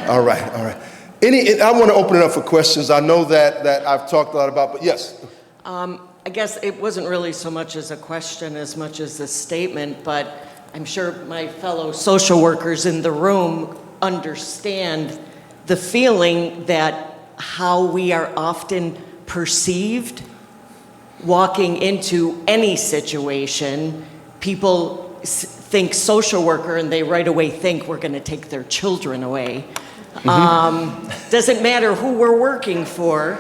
All right, all right. I want to open it up for questions. I know that I've talked a lot about, but yes. I guess it wasn't really so much as a question as much as a statement, but I'm sure my fellow social workers in the room understand the feeling that how we are often perceived walking into any situation. People think social worker and they right away think we're going to take their children away. Doesn't matter who we're working for,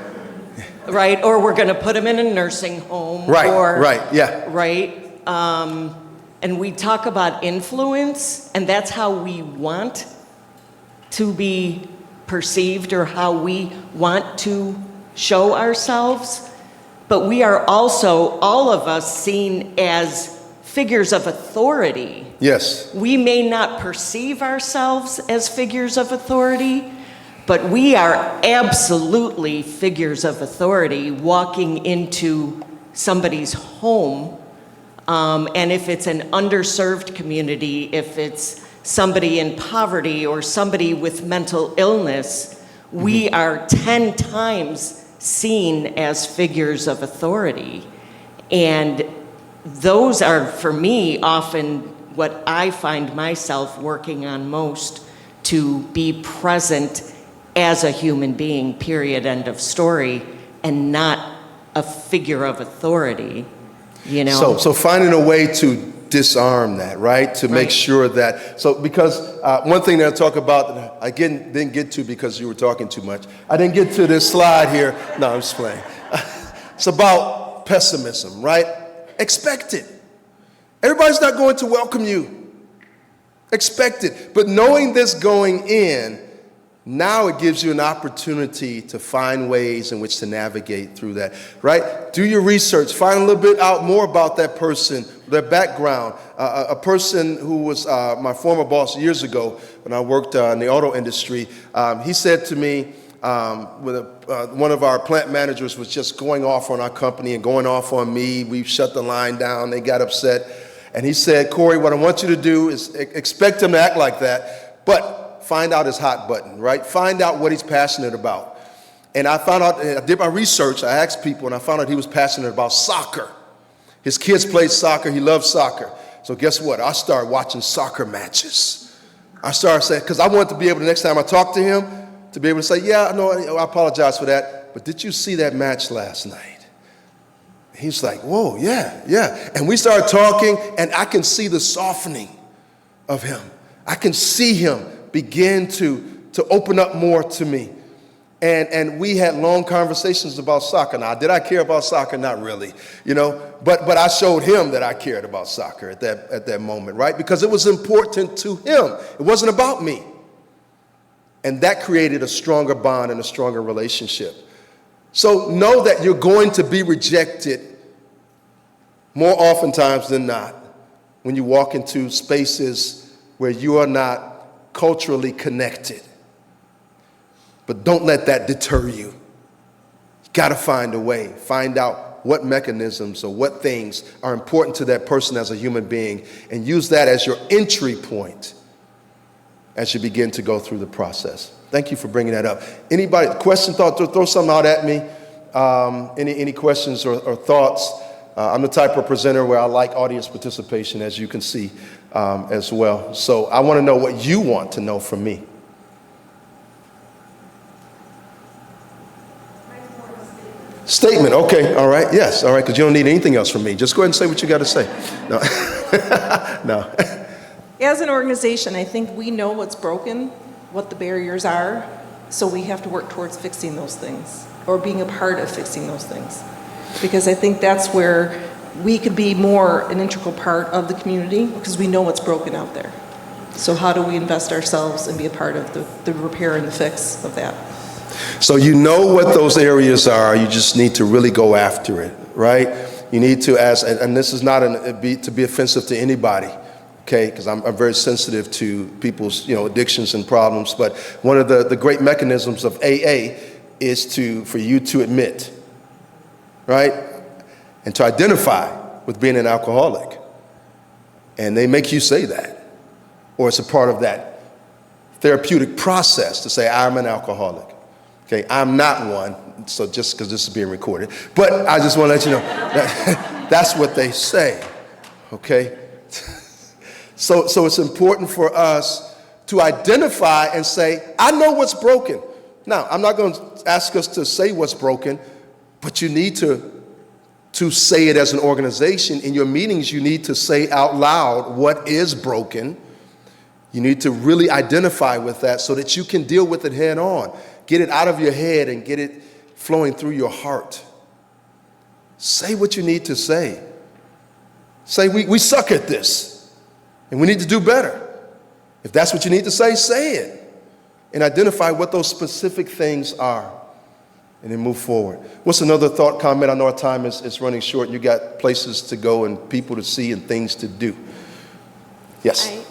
right? Or we're going to put them in a nursing home. Right, yeah. Right? And we talk about influence, and that's how we want to be perceived or how we want to show ourselves. But we are also, all of us, seen as figures of authority. Yes. We may not perceive ourselves as figures of authority, but we are absolutely figures of authority walking into somebody's home. And if it's an underserved community, if it's somebody in poverty or somebody with mental illness, we are 10 times seen as figures of authority. And those are, for me, often what I find myself working on most, to be present as a human being, period, end of story, and not a figure of authority, you know? So finding a way to disarm that, right? To make sure that, because one thing that I talk about that I didn't get to because you were talking too much. I didn't get to this slide here. No, I'm just playing. It's about pessimism, right? Expect it. Everybody's not going to welcome you. Expect it. But knowing this going in, now it gives you an opportunity to find ways in which to navigate through that, right? Do your research. Find a little bit out more about that person, their background. A person who was my former boss years ago when I worked in the auto industry, he said to me, one of our plant managers was just going off on our company and going off on me. We shut the line down. They got upset. And he said, Corey, what I want you to do is expect him to act like that, but find out his hot button, right? Find out what he's passionate about. And I found out, I did my research, I asked people, and I found out he was passionate about soccer. His kids played soccer, he loved soccer. So guess what? I started watching soccer matches. I started saying, because I wanted to be able to, next time I talk to him, to be able to say, yeah, no, I apologize for that, but did you see that match last night? He's like, whoa, yeah. And we started talking, and I can see the softening of him. I can see him begin to open up more to me. And we had long conversations about soccer. Now, did I care about soccer? Not really, but I showed him that I cared about soccer at that moment, right? Because it was important to him. It wasn't about me. And that created a stronger bond and a stronger relationship. So know that you're going to be rejected more oftentimes than not when you walk into spaces where you are not culturally connected. But don't let that deter you. You got to find a way. Find out what mechanisms or what things are important to that person as a human being and use that as your entry point as you begin to go through the process. Thank you for bringing that up. Anybody, question, thought, throw something out at me. Any questions or thoughts? I'm the type of presenter where I like audience participation, as you can see, as well. So I want to know what you want to know from me. Statement, okay, all right, yes, all right, because you don't need anything else from me. Just go ahead and say what you got to say. No. No. As an organization, I think we know what's broken, what the barriers are, so we have to work towards fixing those things, or being a part of fixing those things. Because I think that's where we could be more an integral part of the community, because we know what's broken out there. So how do we invest ourselves and be a part of the repair and the fix of that? So you know what those areas are, you just need to really go after it, right? You need to ask, and this is not to be offensive to anybody, okay, because I'm very sensitive to people's addictions and problems, but one of the great mechanisms of AA is for you to admit, right? And to identify with being an alcoholic. And they make you say that. Or it's a part of that therapeutic process to say, I'm an alcoholic. Okay, I'm not one, so just because this is being recorded. But I just want to let you know, that's what they say, okay? So it's important for us to identify and say, I know what's broken. Now, I'm not going to ask us to say what's broken, but you need to say it as an organization. In your meetings, you need to say out loud what is broken. You need to really identify with that so that you can deal with it head on. Get it out of your head and get it flowing through your heart. Say what you need to say. Say, we suck at this, and we need to do better. If that's what you need to say it. And identify what those specific things are. And then move forward. What's another thought, comment? I know our time is running short. You got places to go and people to see and things to do. Yes.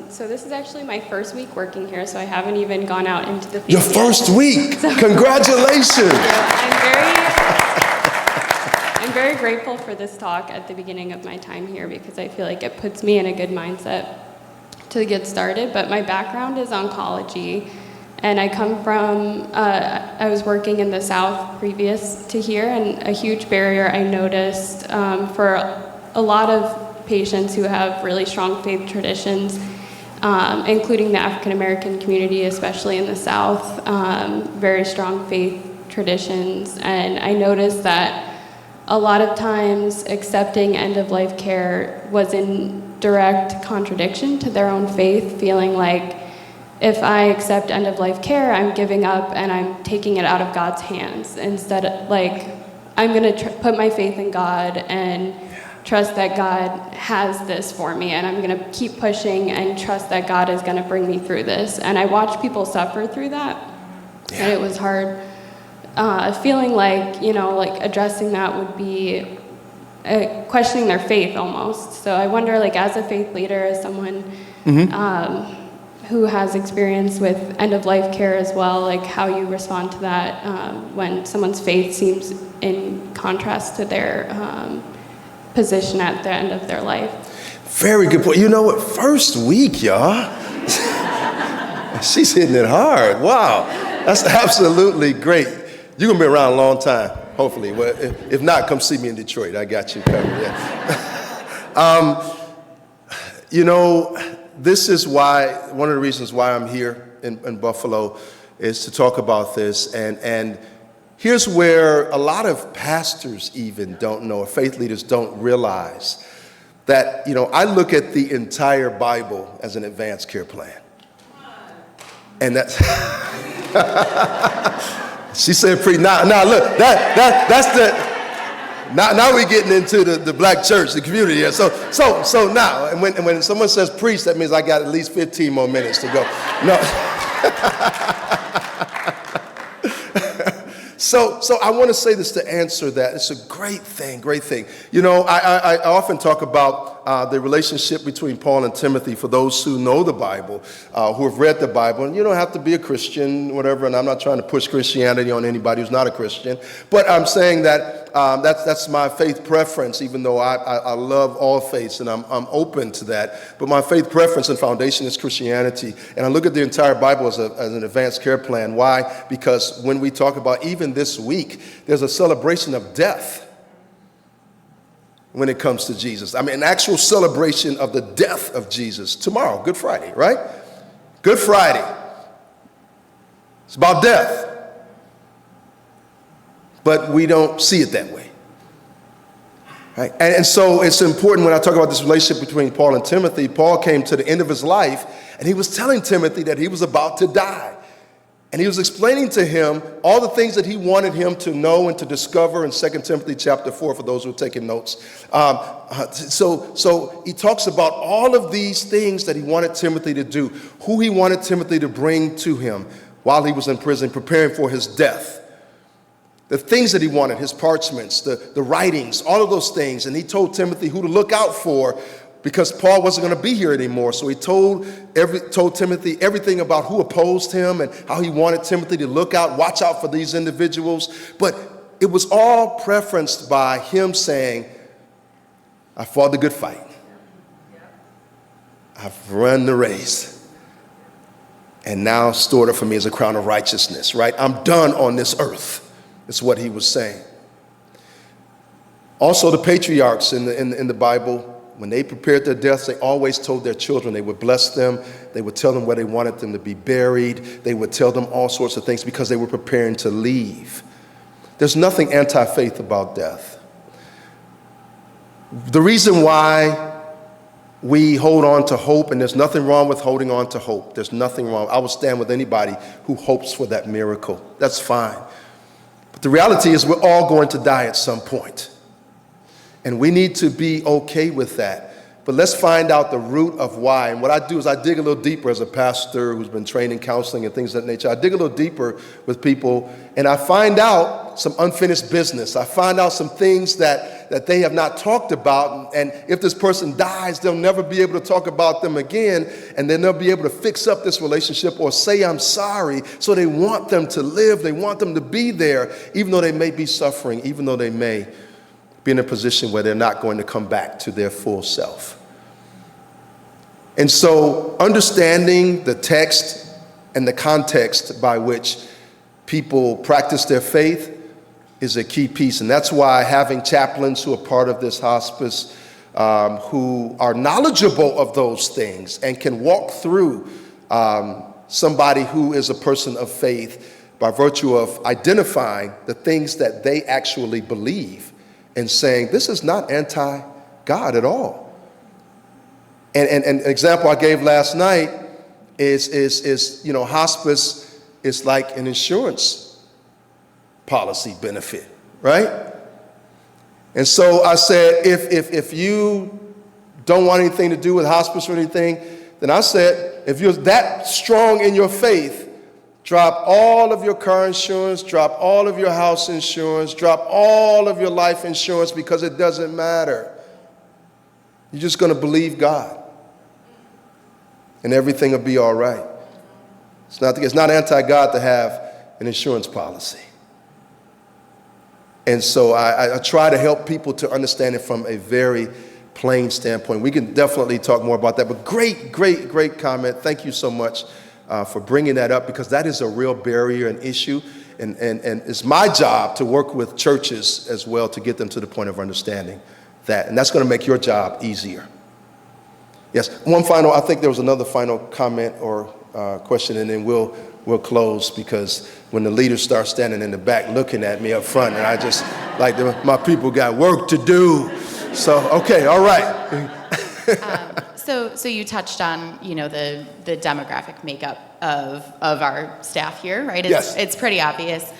So this is actually my first week working here, so I haven't even gone out into the field Your first week. So, congratulations. I'm very grateful for this talk at the beginning of my time here because I feel like it puts me in a good mindset to get started. But my background is oncology. And I come from, I was working in the South previous to here, and a huge barrier I noticed for a lot of patients who have really strong faith traditions, including the African American community, especially in the South, very strong faith traditions. And I noticed that a lot of times accepting end-of-life care was in direct contradiction to their own faith, feeling like, if I accept end-of-life care, I'm giving up and I'm taking it out of God's hands. Instead, I'm going to put my faith in God and trust that God has this for me, and I'm going to keep pushing and trust that God is going to bring me through this. And I watched people suffer through that, and it was hard. Feeling like, like addressing that would be questioning their faith almost. So I wonder, like, as a faith leader, as someone who has experience with end-of-life care as well, like how you respond to that when someone's faith seems in contrast to their position at the end of their life. Very good point. You know what? First week, y'all. She's hitting it hard. Wow. That's absolutely great. You're going to be around a long time, hopefully. Well, if not, come see me in Detroit. I got you covered. Yeah. This is why, one of the reasons why I'm here in Buffalo is to talk about this. And here's where a lot of pastors even don't know, or faith leaders don't realize that, I look at the entire Bible as an advanced care plan. And that's, she said pretty, now look, that's the, now we're getting into the black church, the community. Yeah. So now, and when someone says priest, that means I got at least 15 more minutes to go. No. So I want to say this to answer that. It's a great thing. I often talk about the relationship between Paul and Timothy for those who know the Bible, who have read the Bible. And you don't have to be a Christian, whatever, and I'm not trying to push Christianity on anybody who's not a Christian. But I'm saying that that's my faith preference, even though I love all faiths and I'm open to that. But my faith preference and foundation is Christianity. And I look at the entire Bible as an advanced care plan. Why? Because when we talk about even this week, there's a celebration of death when it comes to Jesus. I mean, an actual celebration of the death of Jesus tomorrow, Good Friday, right? Good Friday. It's about death. But we don't see it that way. Right? And so it's important when I talk about this relationship between Paul and Timothy. Paul came to the end of his life, and he was telling Timothy that he was about to die. And he was explaining to him all the things that he wanted him to know and to discover in 2 Timothy chapter 4, for those who are taking notes. So he talks about all of these things that he wanted Timothy to do, who he wanted Timothy to bring to him while he was in prison, preparing for his death. The things that he wanted, his parchments, the writings, all of those things. And he told Timothy who to look out for, because Paul wasn't going to be here anymore. So he told Timothy everything about who opposed him and how he wanted Timothy to watch out for these individuals. But it was all preferenced by him saying, I fought the good fight. I've run the race. And now stored up for me as a crown of righteousness, right? I'm done on this earth. That's what he was saying. Also, the patriarchs in the Bible, when they prepared their deaths, they always told their children they would bless them. They would tell them where they wanted them to be buried. They would tell them all sorts of things because they were preparing to leave. There's nothing anti-faith about death. The reason why we hold on to hope, and there's nothing wrong with holding on to hope. There's nothing wrong. I will stand with anybody who hopes for that miracle. That's fine. But the reality is we're all going to die at some point. And we need to be okay with that. But let's find out the root of why. And what I do is I dig a little deeper as a pastor who's been trained in counseling and things of that nature. I dig a little deeper with people, and I find out some unfinished business. I find out some things that they have not talked about. And if this person dies, they'll never be able to talk about them again. And then they'll be able to fix up this relationship or say, I'm sorry. So they want them to live. They want them to be there, even though they may be suffering, even though they may be in a position where they're not going to come back to their full self. And so understanding the text and the context by which people practice their faith is a key piece. And that's why having chaplains who are part of this hospice, who are knowledgeable of those things and can walk through somebody who is a person of faith by virtue of identifying the things that they actually believe and saying, this is not anti-God at all. And an example I gave last night is hospice is like an insurance policy benefit, right? And so I said, if you don't want anything to do with hospice or anything, then I said, if you're that strong in your faith, drop all of your car insurance, drop all of your house insurance, drop all of your life insurance, because it doesn't matter. You're just going to believe God, and everything will be all right. It's not anti-God to have an insurance policy. And so I try to help people to understand it from a very plain standpoint. We can definitely talk more about that, but great comment. Thank you so much for bringing that up, because that is a real barrier and issue. And it's my job to work with churches as well to get them to the point of understanding that. And that's going to make your job easier. Yes, I think there was another final comment or question, and then we'll close, because when the leaders start standing in the back looking at me up front, and I just, like, my people got work to do. So, okay, all right. So you touched on, the demographic makeup of our staff here, right? Yes. It's pretty obvious.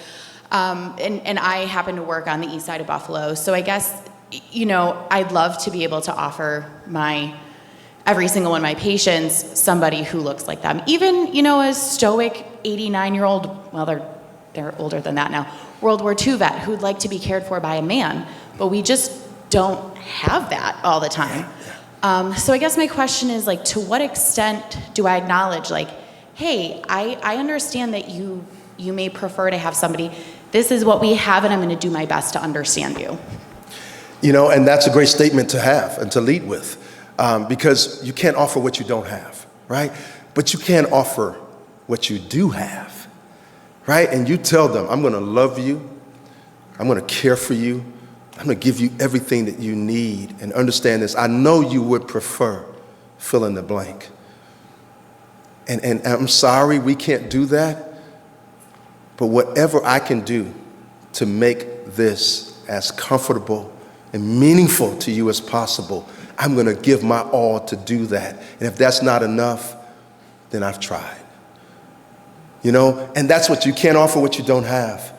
And I happen to work on the east side of Buffalo. So I guess, I'd love to be able to offer every single one of my patients somebody who looks like them. Even, a stoic 89-year-old, well, they're older than that now, World War II vet who'd like to be cared for by a man. But we just don't have that all the time. So I guess my question is, to what extent do I acknowledge, hey, I understand that you may prefer to have somebody, this is what we have, and I'm going to do my best to understand you. And that's a great statement to have and to lead with, because you can't offer what you don't have, right? But you can offer what you do have, right? And you tell them, I'm going to love you, I'm going to care for you, I'm going to give you everything that you need. And understand this, I know you would prefer fill in the blank. And I'm sorry we can't do that, but whatever I can do to make this as comfortable and meaningful to you as possible, I'm going to give my all to do that. And if that's not enough, then I've tried. And that's what you can't offer, what you don't have,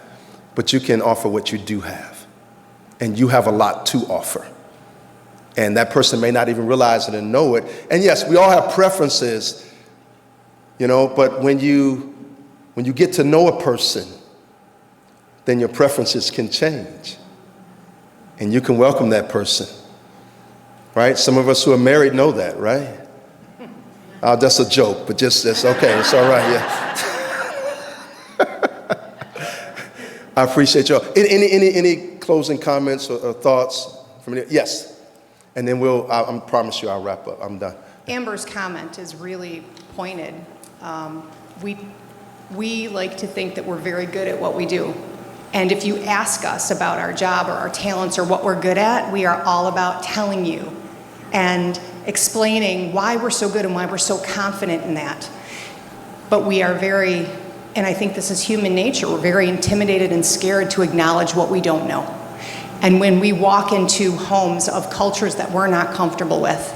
but you can offer what you do have. And you have a lot to offer. And that person may not even realize it and know it. And yes, we all have preferences, but when you get to know a person, then your preferences can change. And you can welcome that person, right? Some of us who are married know that, right? That's a joke, but that's okay. It's all right, yeah. I appreciate y'all. Any closing comments or thoughts from you? Yes. And then I promise you I'll wrap up. I'm done. Amber's comment is really pointed. We like to think that we're very good at what we do. And if you ask us about our job or our talents or what we're good at, we are all about telling you and explaining why we're so good and why we're so confident in that. But we are very, and I think this is human nature, we're very intimidated and scared to acknowledge what we don't know. And when we walk into homes of cultures that we're not comfortable with,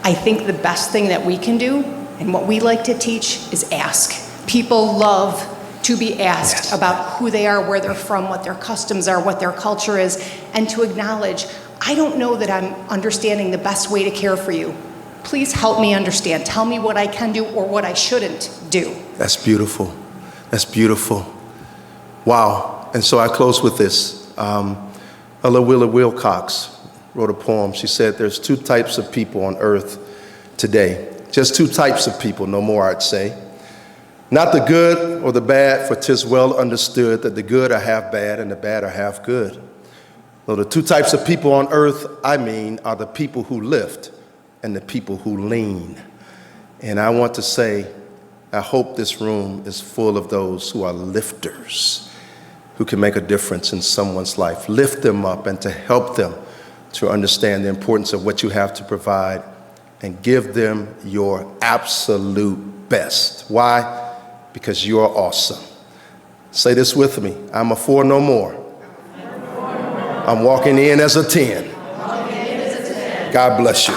I think the best thing that we can do, and what we like to teach, is ask. People love to be asked about who they are, where they're from, what their customs are, what their culture is, and to acknowledge, I don't know that I'm understanding the best way to care for you. Please help me understand. Tell me what I can do or what I shouldn't do. That's beautiful. That's beautiful. Wow. And so I close with this. Ella Wheeler Wilcox wrote a poem. She said, there's two types of people on earth today. Just two types of people, no more, I'd say. Not the good or the bad, for 'tis well understood that the good are half bad and the bad are half good. So the two types of people on earth, are the people who lift and the people who lean. And I want to say, I hope this room is full of those who are lifters, who can make a difference in someone's life. Lift them up and to help them to understand the importance of what you have to provide and give them your absolute best. Why? Because you are awesome. Say this with me. I'm a 4 no more. I'm walking in as a 10. God bless you.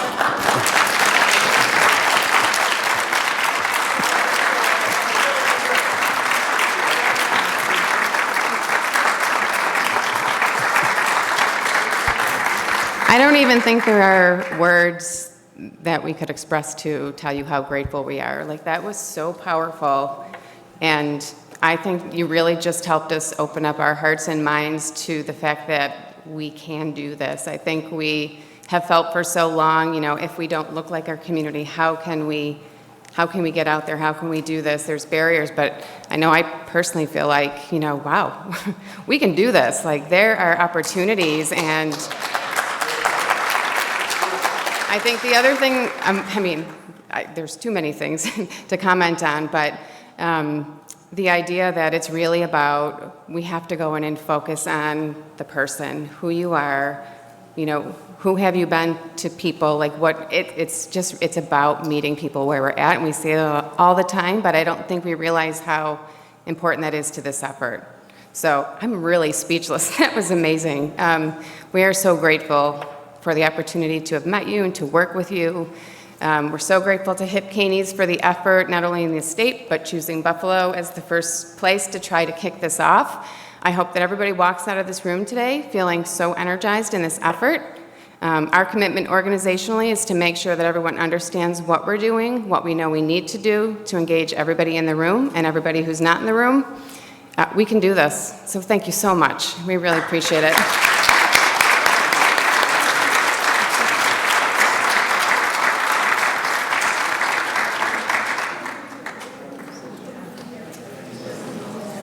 I don't even think there are words that we could express to tell you how grateful we are. Like, that was so powerful. And I think you really just helped us open up our hearts and minds to the fact that we can do this. I think we have felt for so long, you know, if we don't look like our community, how can we get out there? How can we do this? There's barriers, but I know I personally feel like, you know, wow, we can do this. Like, there are opportunities. And I think the other thing, there's too many things to comment on, but the idea that it's really about, we have to go in and focus on the person, who you are, you know, who have you been to people, like it's about meeting people where we're at, and we see it all the time, but I don't think we realize how important that is to this effort. So I'm really speechless. That was amazing. We are so grateful for the opportunity to have met you and to work with you. We're so grateful to HPCANYS for the effort, not only in the state, but choosing Buffalo as the first place to try to kick this off. I hope that everybody walks out of this room today feeling so energized in this effort. Our commitment organizationally is to make sure that everyone understands what we're doing, what we know we need to do to engage everybody in the room and everybody who's not in the room. We can do this, so thank you so much. We really appreciate it.